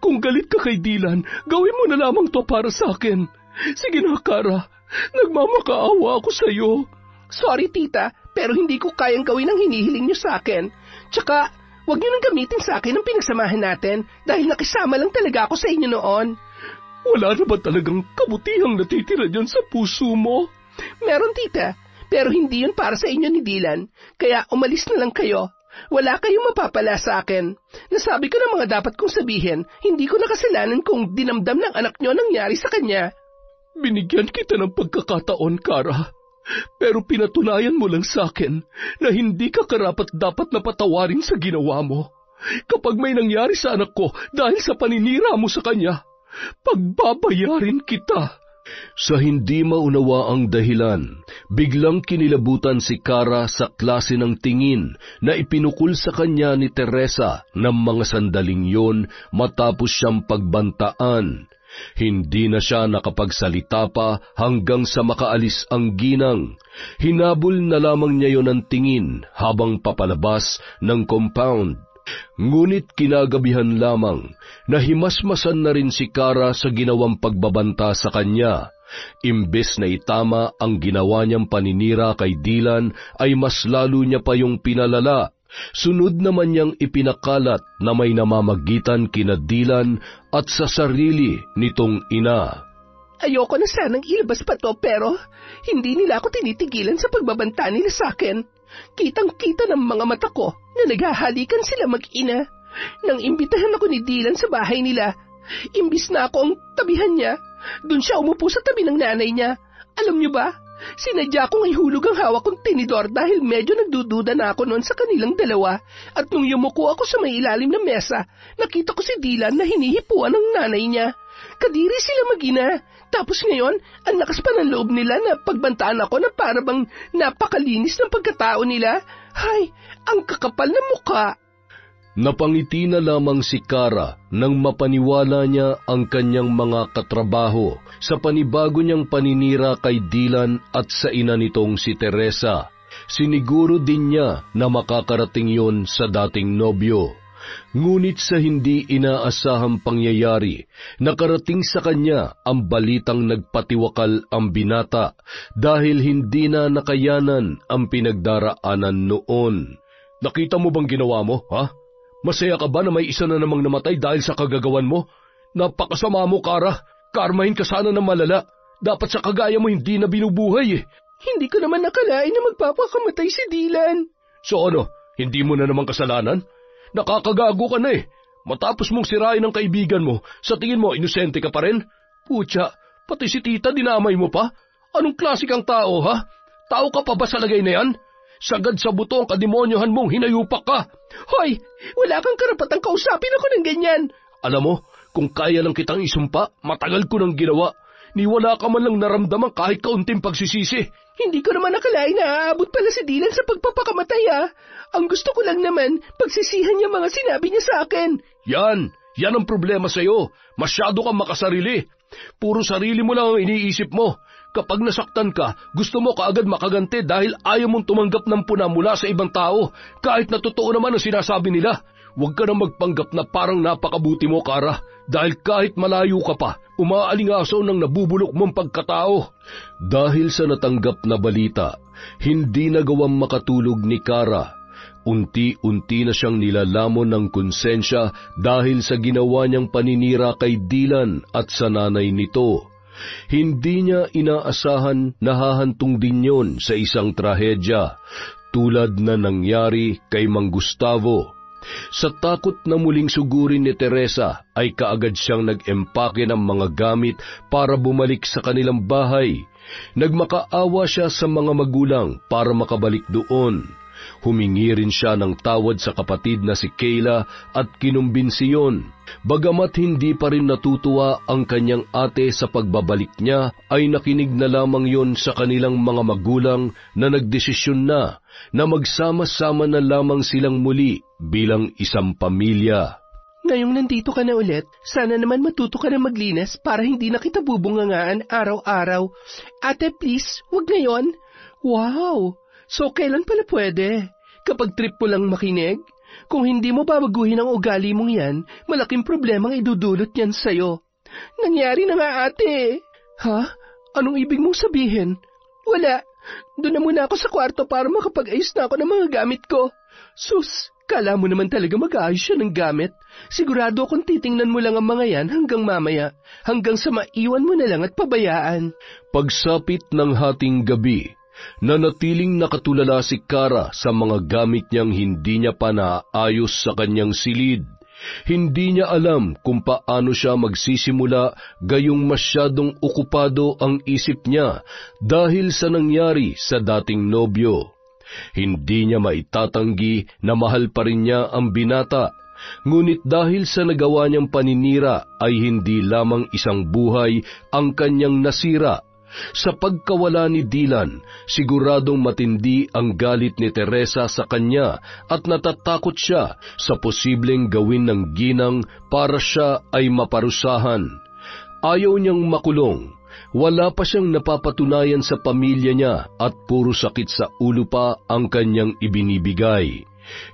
Kung galit ka kay Dylan, gawin mo na lamang to para sa akin. Sige na, Kara, nagmamakaawa ako sa iyo. Sorry tita, pero hindi ko kayang gawin ang hinihiling niyo sa akin. Tsaka, huwag niyo nang gamitin sa akin ang pinagsamahan natin dahil nakisama lang talaga ako sa inyo noon. Wala na ba talagang kabutihang natitira dyan sa puso mo? Meron tita, pero hindi yun para sa inyo ni Dylan, kaya umalis na lang kayo. Wala kayong mapapala sa akin. Nasabi ko na mga dapat kong sabihin, hindi ko nakasalanan kung dinamdam ng anak niyo nangyari sa kanya. Binigyan kita ng pagkakataon, Kara. Pero pinatunayan mo lang sa akin na hindi ka karapat-dapat na patawarin sa ginawa mo. Kapag may nangyari sa anak ko dahil sa paninira mo sa kanya, pagbabayarin kita. Sa hindi maunawa ang dahilan, biglang kinilabutan si Kara sa klase ng tingin na ipinukol sa kanya ni Teresa ng mga sandaling yon matapos siyang pagbantaan. Hindi na siya nakapagsalita pa hanggang sa makaalis ang ginang. Hinabol na lamang niya yon ng tingin habang papalabas ng compound. Ngunit kinagabihan lamang, nahimasmasan na rin si Kara sa ginawang pagbabanta sa kanya. Imbes na itama ang ginawa niyang paninira kay Dylan, ay mas lalo niya pa yung pinalala. Sunod naman niyang ipinakalat na may namamagitan kina Dylan at sa sarili nitong ina. Ayoko na sanang ilabas pa to pero hindi nila ako tinitigilan sa pagbabanta nila sa akin. Kitang-kita ng mga mata ko na naghahalikan sila mag-ina. Nang imbitahan ako ni Dylan sa bahay nila, imbis na ako ang tabihan niya, doon siya umupo sa tabi ng nanay niya. Alam niyo ba, sinadya kong ihulog ang hawak kong tinidor dahil medyo nagdududa na ako noon sa kanilang dalawa. At nung yumuko ako sa may ilalim ng mesa, nakita ko si Dylan na hinihipuan ng nanay niya. Kadiri sila mag-ina. Tapos ngayon, ang lakas pa ng loob nila na pagbantaan ako na para bang napakalinis ng pagkatao nila. Hay, ang kakapal na mukha. Napangiti na lamang si Kara nang mapaniwala niya ang kanyang mga katrabaho sa panibago niyang paninira kay Dylan at sa ina nitong si Teresa. Siniguro din niya na makakarating yon sa dating nobyo. Ngunit sa hindi inaasahang pangyayari, nakarating sa kanya ang balitang nagpatiwakal ang binata dahil hindi na nakayanan ang pinagdaraanan noon. Nakita mo bang ginawa mo, ha? Masaya ka ba na may isa na namang namatay dahil sa kagagawan mo? Napakasama mo, Kara. Karmahin ka sana ng malala. Dapat sa kagaya mo hindi na binubuhay eh. Hindi ko naman nakalain na magpapakamatay si Dylan. So ano, hindi mo na namang kasalanan? Nakakagago ka na eh. Matapos mong sirain ang kaibigan mo, sa tingin mo inosente ka pa rin? Putya, pati si tita dinamay mo pa? Anong klase kang tao, ha? Tao ka pa ba sa lagay na yan? Sagad sa buto ang kademonyohan mong hinayupak ka. Hoy, wala kang karapatang kausapin ako ng ganyan. Alam mo, kung kaya lang kitang isumpa, matagal ko nang ginawa. Ni wala ka man lang naramdaman kahit kaunting pagsisisi. Hindi ko naman nakalain na aabot pala si Dylan sa pagpapakamatay, ha? Ang gusto ko lang naman, pagsisihan niya mga sinabi niya sa akin. Yan ang problema sa'yo. Masyado kang makasarili. Puro sarili mo lang ang iniisip mo. Kapag nasaktan ka, gusto mo kaagad makaganti dahil ayaw mong tumanggap ng puna mula sa ibang tao, kahit na totoo naman ang sinasabi nila. Huwag ka nang magpanggap na parang napakabuti mo, Kara, dahil kahit malayo ka pa, umaalingasaw ng nabubulok mong pagkatao. Dahil sa natanggap na balita, hindi nagawang makatulog ni Kara. Unti-unti na siyang nilalamon ng konsensya dahil sa ginawa niyang paninira kay Dylan at sa nanay nito. Hindi niya inaasahan na hahantong din yon sa isang trahedya, tulad na nangyari kay Mang Gustavo. Sa takot na muling sugurin ni Teresa, ay kaagad siyang nag-empake ng mga gamit para bumalik sa kanilang bahay. Nagmakaawa siya sa mga magulang para makabalik doon. Humingi rin siya ng tawad sa kapatid na si Kayla at kinumbinsi yun. Bagamat hindi pa rin natutuwa ang kanyang ate sa pagbabalik niya, ay nakinig na lamang yon sa kanilang mga magulang na nagdesisyon na magsama-sama na lamang silang muli bilang isang pamilya. Ngayong nandito ka na ulit, sana naman matuto ka na maglinis para hindi na kita bubungangaan araw-araw. Ate, please, wag ngayon. Wow! So, kailan pala pwede? Kapag trip mo lang makinig? Kung hindi mo babaguhin ang ugali mong yan, malaking problemang idudulot yan sa'yo. Nangyari na nga, ate. Ha? Anong ibig mong sabihin? Wala. Doon na muna ako sa kwarto para makapag-ayos na ako ng mga gamit ko. Sus, kala mo naman talaga mag-aayos siya ng gamit. Sigurado akong titingnan mo lang ang mga yan hanggang mamaya, hanggang sa maiwan mo na lang at pabayaan. Pagsapit ng hating gabi, nanatiling nakatulala si Kara sa mga gamit niyang hindi niya pa naayos sa kanyang silid. Hindi niya alam kung paano siya magsisimula, gayong masyadong okupado ang isip niya dahil sa nangyari sa dating nobyo. Hindi niya maitatanggi na mahal pa rin niya ang binata, ngunit dahil sa nagawa niyang paninira ay hindi lamang isang buhay ang kanyang nasira. Sa pagkawala ni Dylan, siguradong matindi ang galit ni Teresa sa kanya at natatakot siya sa posibleng gawin ng ginang para siya ay maparusahan. Ayaw niyang makulong. Wala pa siyang napapatunayan sa pamilya niya at puro sakit sa ulo pa ang kanyang ibinibigay.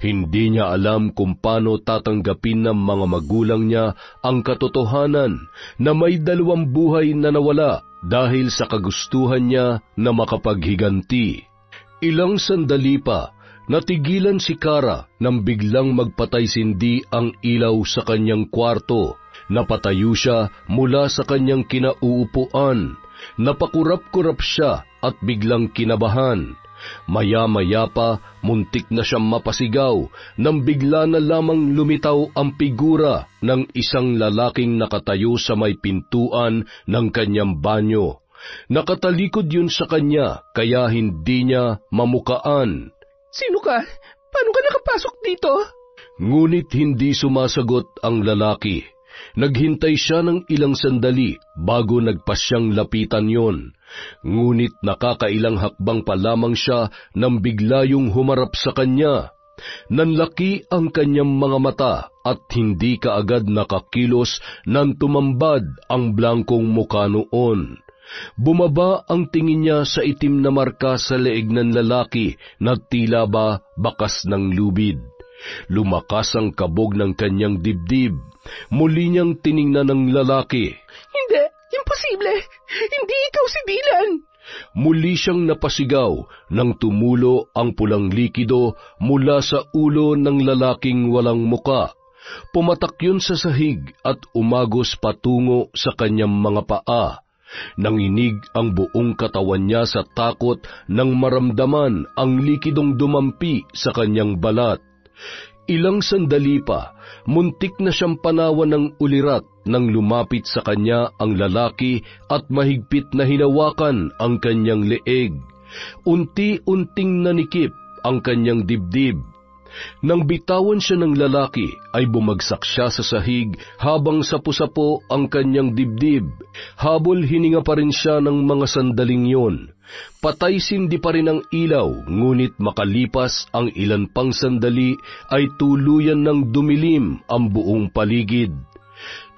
Hindi niya alam kung paano tatanggapin ng mga magulang niya ang katotohanan na may 2 buhay na nawala dahil sa kagustuhan niya na makapaghiganti. Ilang sandali pa, natigilan si Kara nang biglang magpatay-sindi ang ilaw sa kanyang kwarto. Napatayo siya mula sa kanyang kinauupuan. Napakurap-kurap siya at biglang kinabahan. Maya-maya pa, muntik na siyang mapasigaw nang bigla na lamang lumitaw ang figura ng isang lalaking nakatayo sa may pintuan ng kanyang banyo. Nakatalikod yun sa kanya kaya hindi niya mamukaan. Sino ka? Paano ka nakapasok dito? Ngunit hindi sumasagot ang lalaki. Naghintay siya ng ilang sandali bago nagpasyang lapitan yon. Ngunit nakakailang hakbang pa lamang siya nang bigla yung humarap sa kanya. Nanlaki ang kanyang mga mata at hindi kaagad nakakilos nang tumambad ang blangkong mukha noon. Bumaba ang tingin niya sa itim na marka sa leeg ng lalaki na tila ba bakas ng lubid. Lumakas ang kabog ng kanyang dibdib. Muli niyang tiningnan ng lalaki. Hindi, imposible. Hindi ikaw si Dylan. Muli siyang napasigaw nang tumulo ang pulang likido mula sa ulo ng lalaking walang muka. Pumatak yun sa sahig at umagos patungo sa kanyang mga paa. Nanginig ang buong katawan niya sa takot nang maramdaman ang likidong dumampi sa kanyang balat. Ilang sandali pa, muntik na siyang panawan ng ulirat nang lumapit sa kanya ang lalaki at mahigpit na hinawakan ang kanyang leeg. Unti-unting nanikip ang kanyang dibdib. Nang bitawan siya ng lalaki, ay bumagsak siya sa sahig habang sapo-sapo ang kanyang dibdib. Habol hininga pa rin siya ng mga sandaling yon. Patay-sindi pa rin ang ilaw, ngunit makalipas ang ilan pang sandali ay tuluyan ng dumilim ang buong paligid.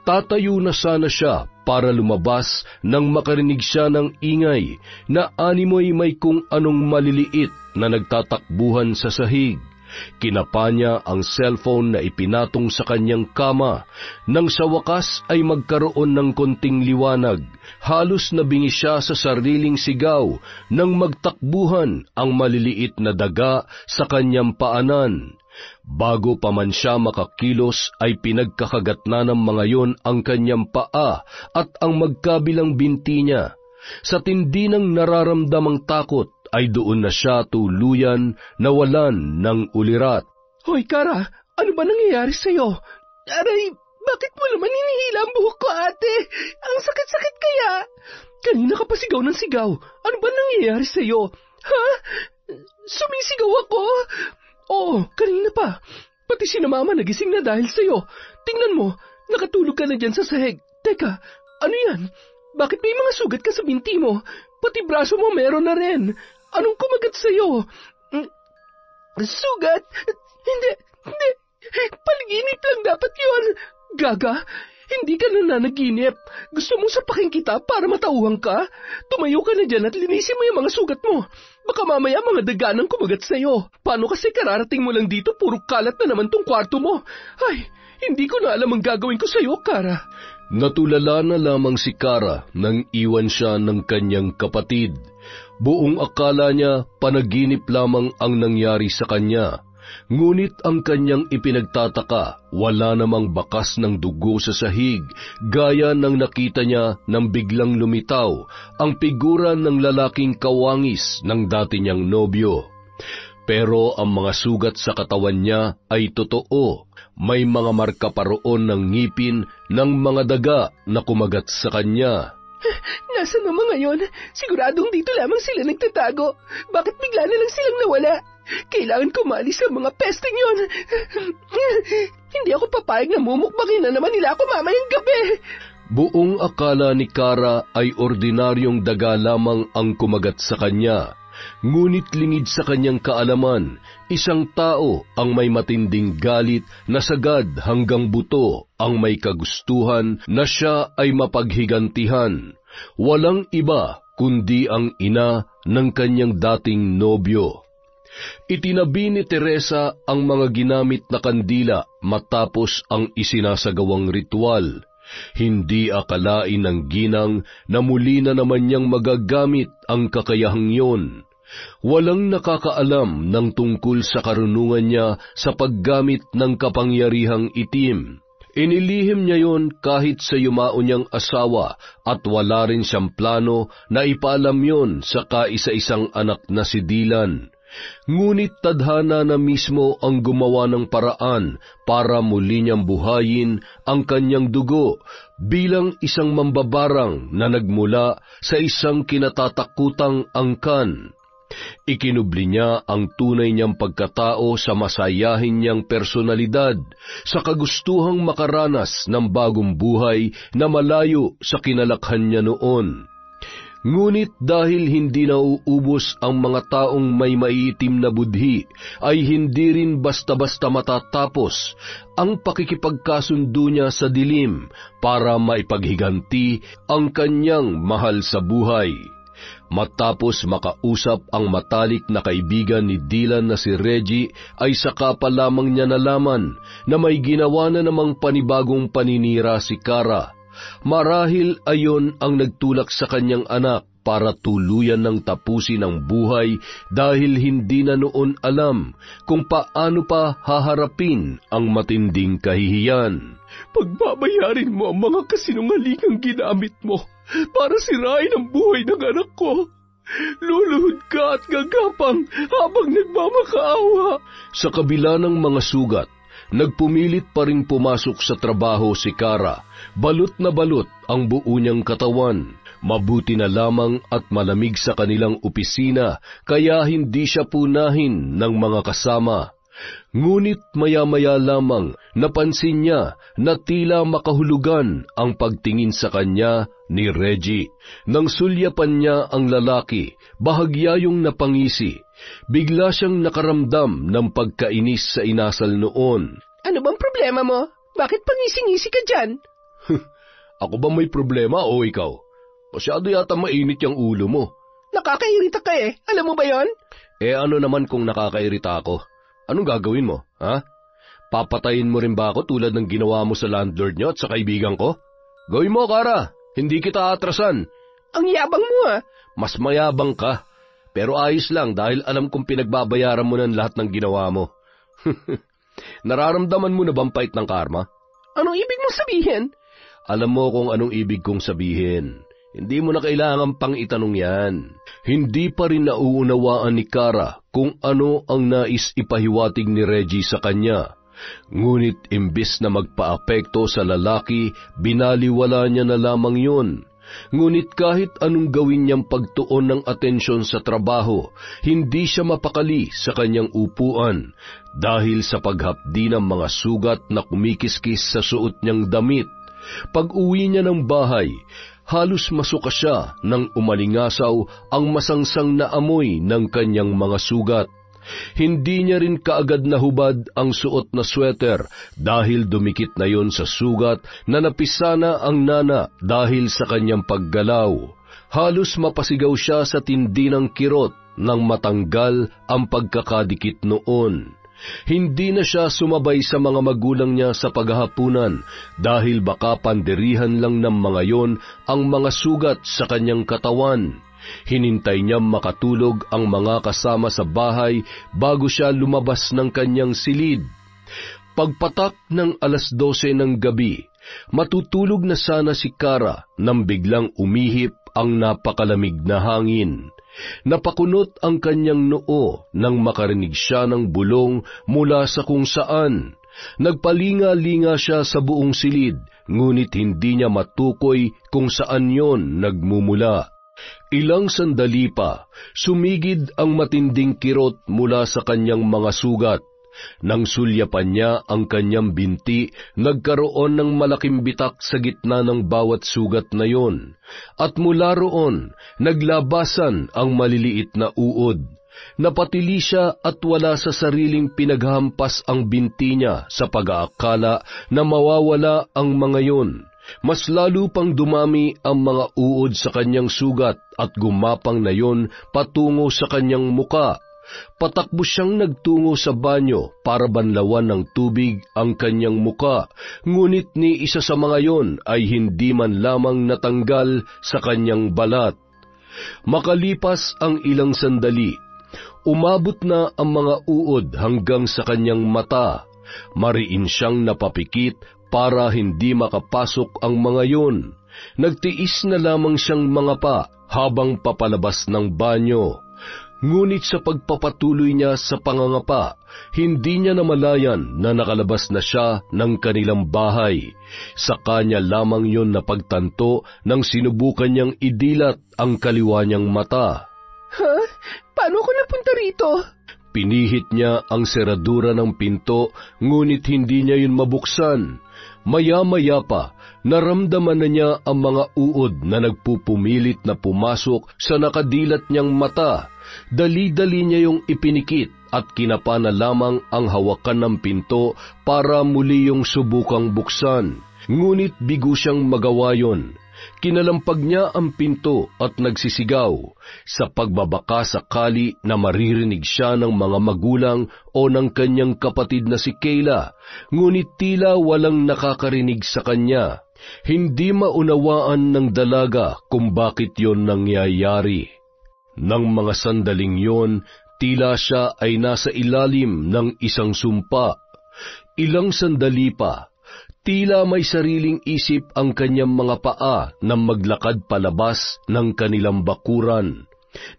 Tatayo na sana siya para lumabas nang makarinig siya ng ingay na animoy may kung anong maliliit na nagtatakbuhan sa sahig. Kinapa niya ang cellphone na ipinatong sa kanyang kama. Nang sa wakas ay magkaroon ng konting liwanag, halos nabingi siya sa sariling sigaw nang magtakbuhan ang maliliit na daga sa kanyang paanan. Bago pa man siya makakilos ay pinagkakagat na ng mga yon ang kanyang paa at ang magkabilang binti niya. Sa tindi ng nararamdamang takot, ay doon na siya tuluyan nawalan ng ulirat. Hoy, Kara, ano ba nangyayari sa'yo? Aray, bakit mo naman hinihila ang buhok ko, ate? Ang sakit-sakit kaya? Kanina ka pa sigaw ng sigaw. Ano ba nangyayari sa'yo? Ha? Sumisigaw ako! Oo, kanina pa. Pati si na Mama nagising na dahil sa'yo. Tingnan mo, nakatulog ka na dyan sa sahig. Teka, ano yan? Bakit may mga sugat ka sa binti mo? Pati braso mo meron na rin. Anong kumagat sa'yo? Sugat? Hindi. Paliginip lang dapat yon. Gaga, hindi ka na nanaginip. Gusto mong sapakin kita para matauhan ka? Tumayo ka na dyan at linisin mo yung mga sugat mo. Baka mamaya mga daganang kumagat sa'yo. Paano kasi kararating mo lang dito, puro kalat na naman tong kwarto mo? Ay, hindi ko na alam ang gagawin ko sa'yo, Kara. Natulala na lamang si Kara nang iwan siya ng kanyang kapatid. Buong akala niya panaginip lamang ang nangyari sa kanya. Ngunit ang kanyang ipinagtataka, wala namang bakas ng dugo sa sahig, gaya ng nakita niya nang biglang lumitaw ang figura ng lalaking kawangis ng dati niyang nobyo. Pero ang mga sugat sa katawan niya ay totoo. May mga marka pa roon ng ngipin ng mga daga na kumagat sa kanya. Nasaan naman ngayon? Siguradong dito lamang sila nagtatago. Bakit bigla na lang silang nawala? Kailangan ko maalis ang mga pesting yon. Hindi ako papayag na mumukbangin na naman nila ako mamayang gabi. Buong akala ni Kara ay ordinaryong daga lamang ang kumagat sa kanya. Ngunit lingid sa kanyang kaalaman, isang tao ang may matinding galit na sagad hanggang buto ang may kagustuhan na siya ay mapaghigantihan. Walang iba kundi ang ina ng kanyang dating nobyo. Itinabi ni Teresa ang mga ginamit na kandila matapos ang isinasagawang ritual. Hindi akalain ng ginang na muli na naman niyang magagamit ang kakayahang yun. Walang nakakaalam ng tungkol sa karunungan niya sa paggamit ng kapangyarihang itim. Inilihim niya yon kahit sa yumao niyang asawa at wala rin siyang plano na ipaalam yon sa kaisa-isang anak na si Dylan. Ngunit tadhana na mismo ang gumawa ng paraan para muli niyang buhayin ang kanyang dugo bilang isang mambabarang na nagmula sa isang kinatatakutang angkan. Ikinubli niya ang tunay niyang pagkatao sa masayahin niyang personalidad, sa kagustuhang makaranas ng bagong buhay na malayo sa kinalakhan niya noon. Ngunit dahil hindi nauubos ang mga taong may maiitim na budhi, ay hindi rin basta-basta matatapos ang pakikipagkasundo niya sa dilim para maipaghiganti ang kanyang mahal sa buhay. Matapos makausap ang matalik na kaibigan ni Dylan na si Reggie, ay saka pa lamang niya nalaman na may ginawa na namang panibagong paninira si Kara. Marahil ayon ang nagtulak sa kanyang anak para tuluyan ng tapusin ang buhay dahil hindi na noon alam kung paano pa haharapin ang matinding kahihiyan. Pagbabayarin mo ang mga kasinungalingang ginamit mo para sirain ang buhay ng anak ko. Luluhod ka at gagapang habang nagmamakaawa. Sa kabila ng mga sugat, nagpumilit pa rin pumasok sa trabaho si Kara. Balot na balot ang buo niyang katawan. Mabuti na lamang at malamig sa kanilang opisina, kaya hindi siya punahin ng mga kasama. Ngunit maya-maya lamang napansin niya na tila makahulugan ang pagtingin sa kanya ni Reggie. Nang sulyapan niya ang lalaki, bahagya yung napangisi. Bigla siyang nakaramdam ng pagkainis sa inasal noon. Ano bang problema mo? Bakit pangising-ngisi ka dyan? Ako ba may problema o ikaw? Masyado yata mainit yung ulo mo. Nakakairita ka eh. Alam mo ba yon? Ano naman kung nakakairita ako? Anong gagawin mo, ha? Papatayin mo rin ba ako tulad ng ginawa mo sa landlord niyo at sa kaibigan ko? Gawin mo, Kara. Hindi kita atrasan. Ang yabang mo, ha? Mas mayabang ka. Pero ayos lang dahil alam kong pinagbabayaran mo ng lahat ng ginawa mo. Nararamdaman mo na bang pait ng karma? Anong ibig mong sabihin? Alam mo kung anong ibig kong sabihin. Hindi mo na kailangan pang itanong yan. Hindi pa rin nauunawaan ni Kara kung ano ang nais ipahiwatig ni Reggie sa kanya. Ngunit imbis na magpaapekto sa lalaki, binaliwala niya na lamang yun. Ngunit kahit anong gawin niyang pagtuon ng atensyon sa trabaho, hindi siya mapakali sa kanyang upuan dahil sa paghapdi ng mga sugat na kumikiskis sa suot niyang damit. Pag-uwi niya ng bahay, halos masuka siya nang umalingasaw ang masangsang na amoy ng kanyang mga sugat. Hindi niya rin kaagad nahubad ang suot na sweater dahil dumikit na yon sa sugat na napisana ang nana dahil sa kanyang paggalaw. Halos mapasigaw siya sa tindi ng kirot nang matanggal ang pagkakadikit noon. Hindi na siya sumabay sa mga magulang niya sa paghahapunan dahil baka pandirihan lang ng mga yon ang mga sugat sa kanyang katawan. Hinintay niya makatulog ang mga kasama sa bahay bago siya lumabas ng kanyang silid. Pagpatak ng 12:00 ng gabi, matutulog na sana si Kara nang biglang umihip ang napakalamig na hangin. Napakunot ang kanyang noo nang makarinig siya ng bulong mula sa kung saan. Nagpalinga-linga siya sa buong silid, ngunit hindi niya matukoy kung saan yon nagmumula. Ilang sandali pa, sumigid ang matinding kirot mula sa kanyang mga sugat. Nang sulyapan niya ang kanyang binti, nagkaroon ng malaking bitak sa gitna ng bawat sugat na yon. At mula roon, naglabasan ang maliliit na uod. Napatili siya at wala sa sariling pinaghampas ang binti niya sa pag-aakala na mawawala ang mga yon. Mas lalo pang dumami ang mga uod sa kanyang sugat at gumapang na yon patungo sa kanyang muka. Patakbo siyang nagtungo sa banyo para banlawan ng tubig ang kanyang muka, ngunit ni isa sa mga yon ay hindi man lamang natanggal sa kanyang balat. Makalipas ang ilang sandali, umabot na ang mga uod hanggang sa kanyang mata. Mariin siyang napapikit para hindi makapasok ang mga yon. Nagtiis na lamang siyang mangapa habang papalabas ng banyo. Ngunit sa pagpapatuloy niya sa pangangapa, hindi niya namalayan na nakalabas na siya ng kanilang bahay. Sa kanya lamang yon napagtanto nang sinubukan niyang idilat ang kaliwa niyang mata. Ha? Paano ako napunta rito? Pinihit niya ang seradura ng pinto, ngunit hindi niya yun mabuksan. Maya-maya pa, naramdaman na niya ang mga uod na nagpupumilit na pumasok sa nakadilat niyang mata. Dali-dali niya yung ipinikit at kinapa na lamang ang hawakan ng pinto para muli yung subukang buksan. Ngunit bigo siyang magawa yon. Kinalampag niya ang pinto at nagsisigaw sa pagbabaka sakali na maririnig siya ng mga magulang o ng kanyang kapatid na si Kayla, ngunit tila walang nakakarinig sa kanya. Hindi maunawaan ng dalaga kung bakit yon nangyayari. Nang mga sandaling yon, tila siya ay nasa ilalim ng isang sumpa. Ilang sandali pa, tila may sariling isip ang kanyang mga paa nang maglakad palabas ng kanilang bakuran.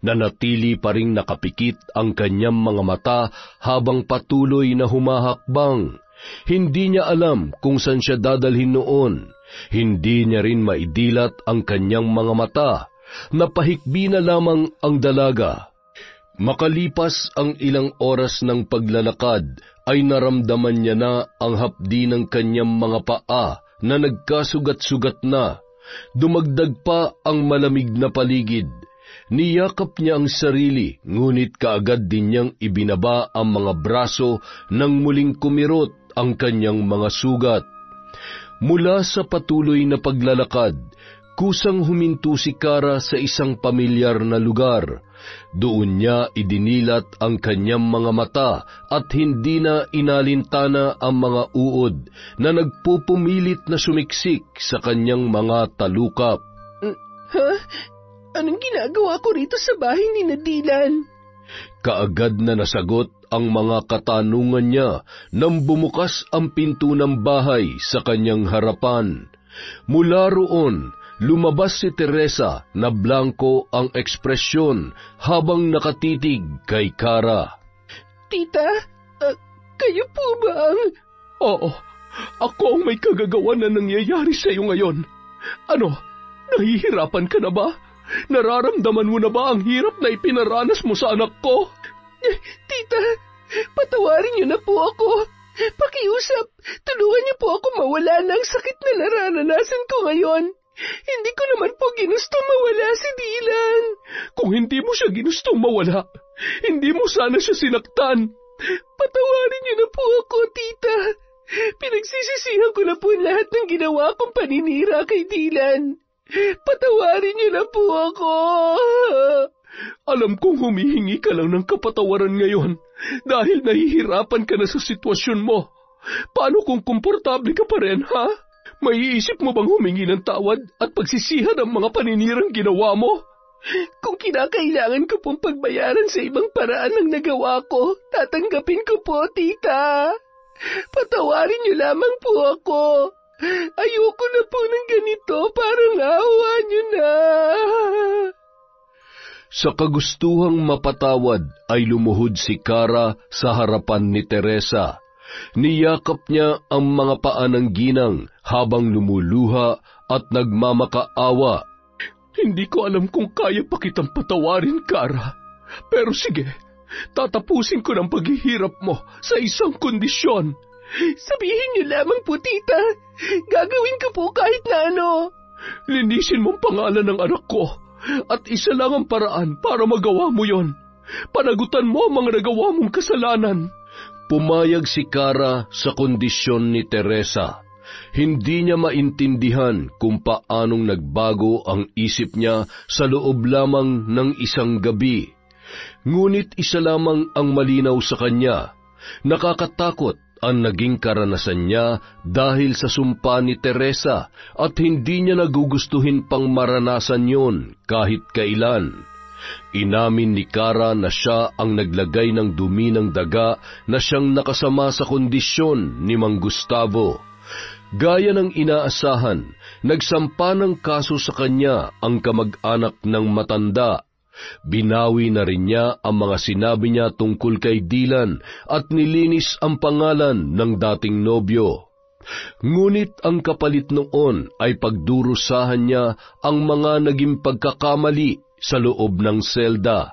Nanatili pa ring nakapikit ang kanyang mga mata habang patuloy na humahakbang. Hindi niya alam kung saan siya dadalhin noon. Hindi niya rin maidilat ang kanyang mga mata. Napahikbi na lamang ang dalaga. Makalipas ang ilang oras ng paglalakad, ay naramdaman niya na ang hapdi ng kanyang mga paa na nagkasugat-sugat na. Dumagdag pa ang malamig na paligid. Niyakap niya ang sarili, ngunit kaagad din niyang ibinaba ang mga braso nang muling kumirot ang kanyang mga sugat. Mula sa patuloy na paglalakad, kusang huminto si Kara sa isang pamilyar na lugar. Doon niya idinilat ang kanyang mga mata at hindi na inalintana ang mga uod na nagpupumilit na sumiksik sa kanyang mga talukap. Ha? Anong ginagawa ko rito sa bahay ni Nadilan? Kaagad na nasagot ang mga katanungan niya nang bumukas ang pinto ng bahay sa kanyang harapan. Mula roon, lumabas si Teresa na blanko ang ekspresyon habang nakatitig kay Kara. Tita, kayo po ba ang... Oo, ako ang may kagagawa na nangyayari sa iyo ngayon. Ano, Nahihirapan ka na ba? Nararamdaman mo na ba ang hirap na ipinaranas mo sa anak ko? Tita, patawarin niyo na po ako. Pakiusap, tulungan niyo po ako mawala ng sakit na nararanasan ko ngayon. Hindi ko naman po ginustong mawala si Dylan. Kung hindi mo siya ginustong mawala, hindi mo sana siya sinaktan. Patawarin niyo na po ako, tita. Pinagsisisihan ko na po lahat ng ginawa kong paninira kay Dylan. Patawarin niyo na po ako. Alam kong humihingi ka lang ng kapatawaran ngayon dahil nahihirapan ka na sa sitwasyon mo. Paano kung komportable ka pa rin, ha? Maiisip mo bang humingi ng tawad at pagsisihan ang mga paninirang ginawa mo? Kung kinakailangan ko pong pagbayaran sa ibang paraan ng nagawa ko, tatanggapin ko po, tita. Patawarin niyo lamang po ako. Ayoko na po ng ganito, parang awa niyo na. Sa kagustuhang mapatawad ay lumuhod si Kara sa harapan ni Teresa. Niyakap niya ang mga paa ng ginang habang lumuluha at nagmamakaawa. Hindi ko alam kung kaya pa kitang patawarin, Kara. Pero sige, tatapusin ko ng paghihirap mo sa isang kondisyon. Sabihin niyo lamang po, tita. Gagawin ko po kahit na ano. Linisin mong pangalan ng anak ko. At isa lang ang paraan para magawa mo yon. Panagutan mo ang mga nagawa mong kasalanan. Pumayag si Kara sa kondisyon ni Teresa. Hindi niya maintindihan kung paanong nagbago ang isip niya sa loob lamang ng isang gabi. Ngunit isa lamang ang malinaw sa kanya. Nakakatakot ang naging karanasan niya dahil sa sumpa ni Teresa at hindi niya nagugustuhin pang maranasan yon kahit kailan. Inamin ni Kara na siya ang naglagay ng dumi ng daga na siyang nakasama sa kondisyon ni Mang Gustavo. Gaya ng inaasahan, nagsampa ng kaso sa kanya ang kamag-anak ng matanda. Binawi na rin niya ang mga sinabi niya tungkol kay Dylan at nilinis ang pangalan ng dating nobyo. Ngunit ang kapalit noon ay pagdurusahan niya ang mga naging pagkakamali sa loob ng selda.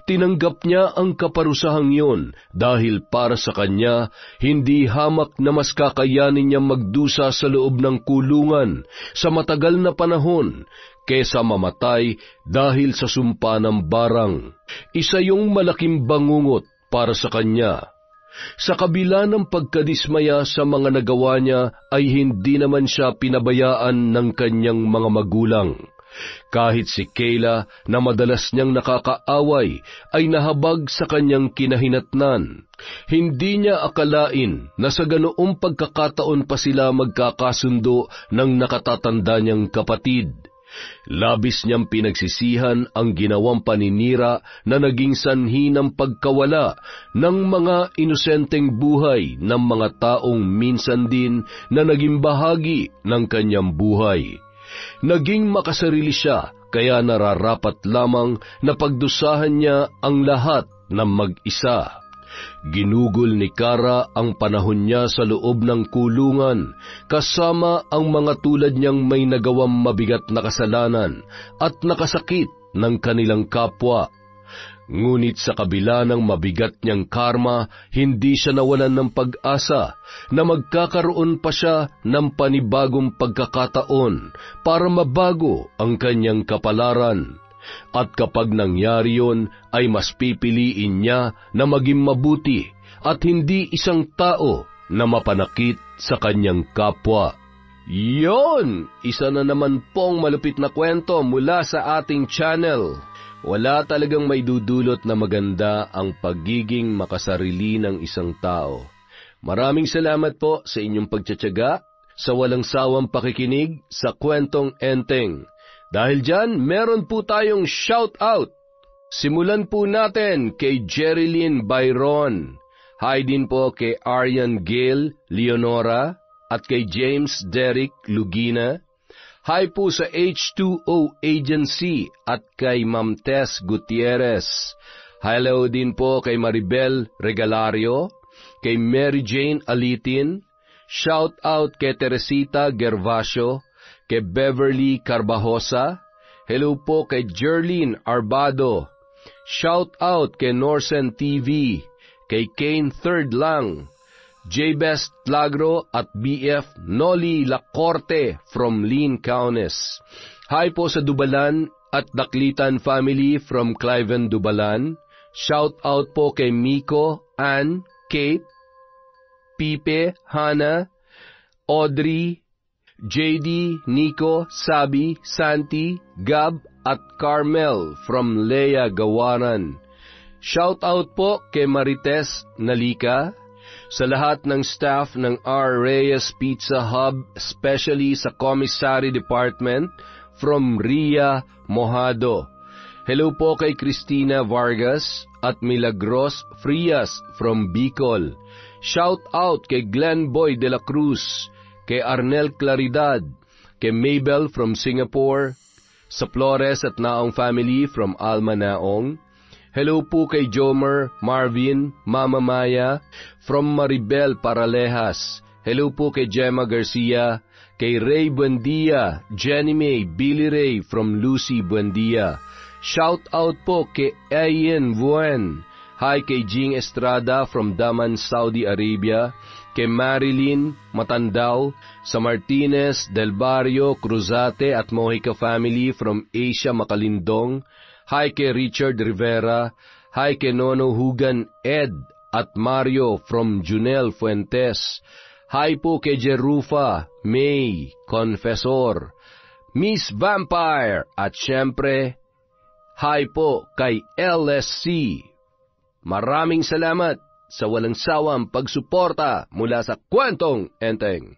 Tinanggap niya ang kaparusahang yon dahil para sa kanya, hindi hamak na mas kakayanin niya magdusa sa loob ng kulungan sa matagal na panahon kesa mamatay dahil sa sumpa ng barang. Isa yung malaking bangungot para sa kanya. Sa kabila ng pagkadismaya sa mga nagawa niya ay hindi naman siya pinabayaan ng kanyang mga magulang. Kahit si Kayla na madalas niyang nakakaaway ay nahabag sa kanyang kinahinatnan. Hindi niya akalain na sa ganoong pagkakataon pa sila magkakasundo ng nakatatanda niyang kapatid. Labis niyang pinagsisihan ang ginawang paninira na naging sanhi ng pagkawala ng mga inosenteng buhay ng mga taong minsan din na naging bahagi ng kanyang buhay. Naging makasarili siya, kaya nararapat lamang na pagdusahan niya ang lahat ng mag-isa. Ginugol ni Kara ang panahon niya sa loob ng kulungan, kasama ang mga tulad niyang may nagawang mabigat na kasalanan at nakasakit ng kanilang kapwa. Ngunit sa kabila ng mabigat niyang karma, hindi siya nawalan ng pag-asa na magkakaroon pa siya ng panibagong pagkakataon para mabago ang kanyang kapalaran. At kapag nangyari yon, ay mas pipiliin niya na maging mabuti at hindi isang tao na mapanakit sa kanyang kapwa. Yon! Isa na naman pong malupit na kwento mula sa ating channel. Wala talagang may dudulot na maganda ang pagiging makasarili ng isang tao. Maraming salamat po sa inyong pagtsatsaga, sa walang sawang pakikinig sa Kwentong Enteng. Dahil dyan, meron po tayong shout-out. Simulan po natin kay Jerilyn Byron. Hi din po kay Aryan Gail Leonora at kay James Derek Lugina. Hi po sa H2O Agency at kay Ma'am Tess Gutierrez. Hello din po kay Maribel Regalario, kay Mary Jane Alitin. Shout out kay Teresita Gervasio, kay Beverly Carbajosa. Hello po kay Jerlyn Arbado. Shout out kay Norsen TV, kay Kane Third Lang, J-Best Lagro at BF Noli Lacorte from Lean Kaunes. Hi po sa Dubalan at Daklitan family from Cliven Dubalan. Shout out po kay Miko, Ann, Kate, Pipe, Hana, Audrey, JD, Nico, Sabi, Santi, Gab at Carmel from Lea Gawaran. Shout out po kay Marites Nalika, sa lahat ng staff ng R. Reyes Pizza Hub, especially sa Commissary Department from Ria Mojado. Hello po kay Cristina Vargas at Milagros Frias from Bicol. Shout out kay Glenn Boy de la Cruz, kay Arnel Claridad, kay Mabel from Singapore, sa Flores at Naong family from Alma Naong. Hello po kay Jomer, Marvin, Mama Maya from Maribel Paralejas. Hello po kay Gemma Garcia, kay Ray Buendia, Jenny May, Billy Ray from Lucy Buendia. Shout out po kay Ayen Buen. Hi kay Jing Estrada from Daman, Saudi Arabia. Kay Marilyn Matandao, sa Martinez, Del Barrio, Cruzate at Mojica family from Asia Makalindong. Hi kay Richard Rivera. Hi kay Nono Hugan Ed at Mario from Junel Fuentes. Hi po kay Jerufa, May, Confessor, Miss Vampire at syempre, hi po kay LSC. Maraming salamat sa walang sawang pagsuporta mula sa Kwentong Enteng.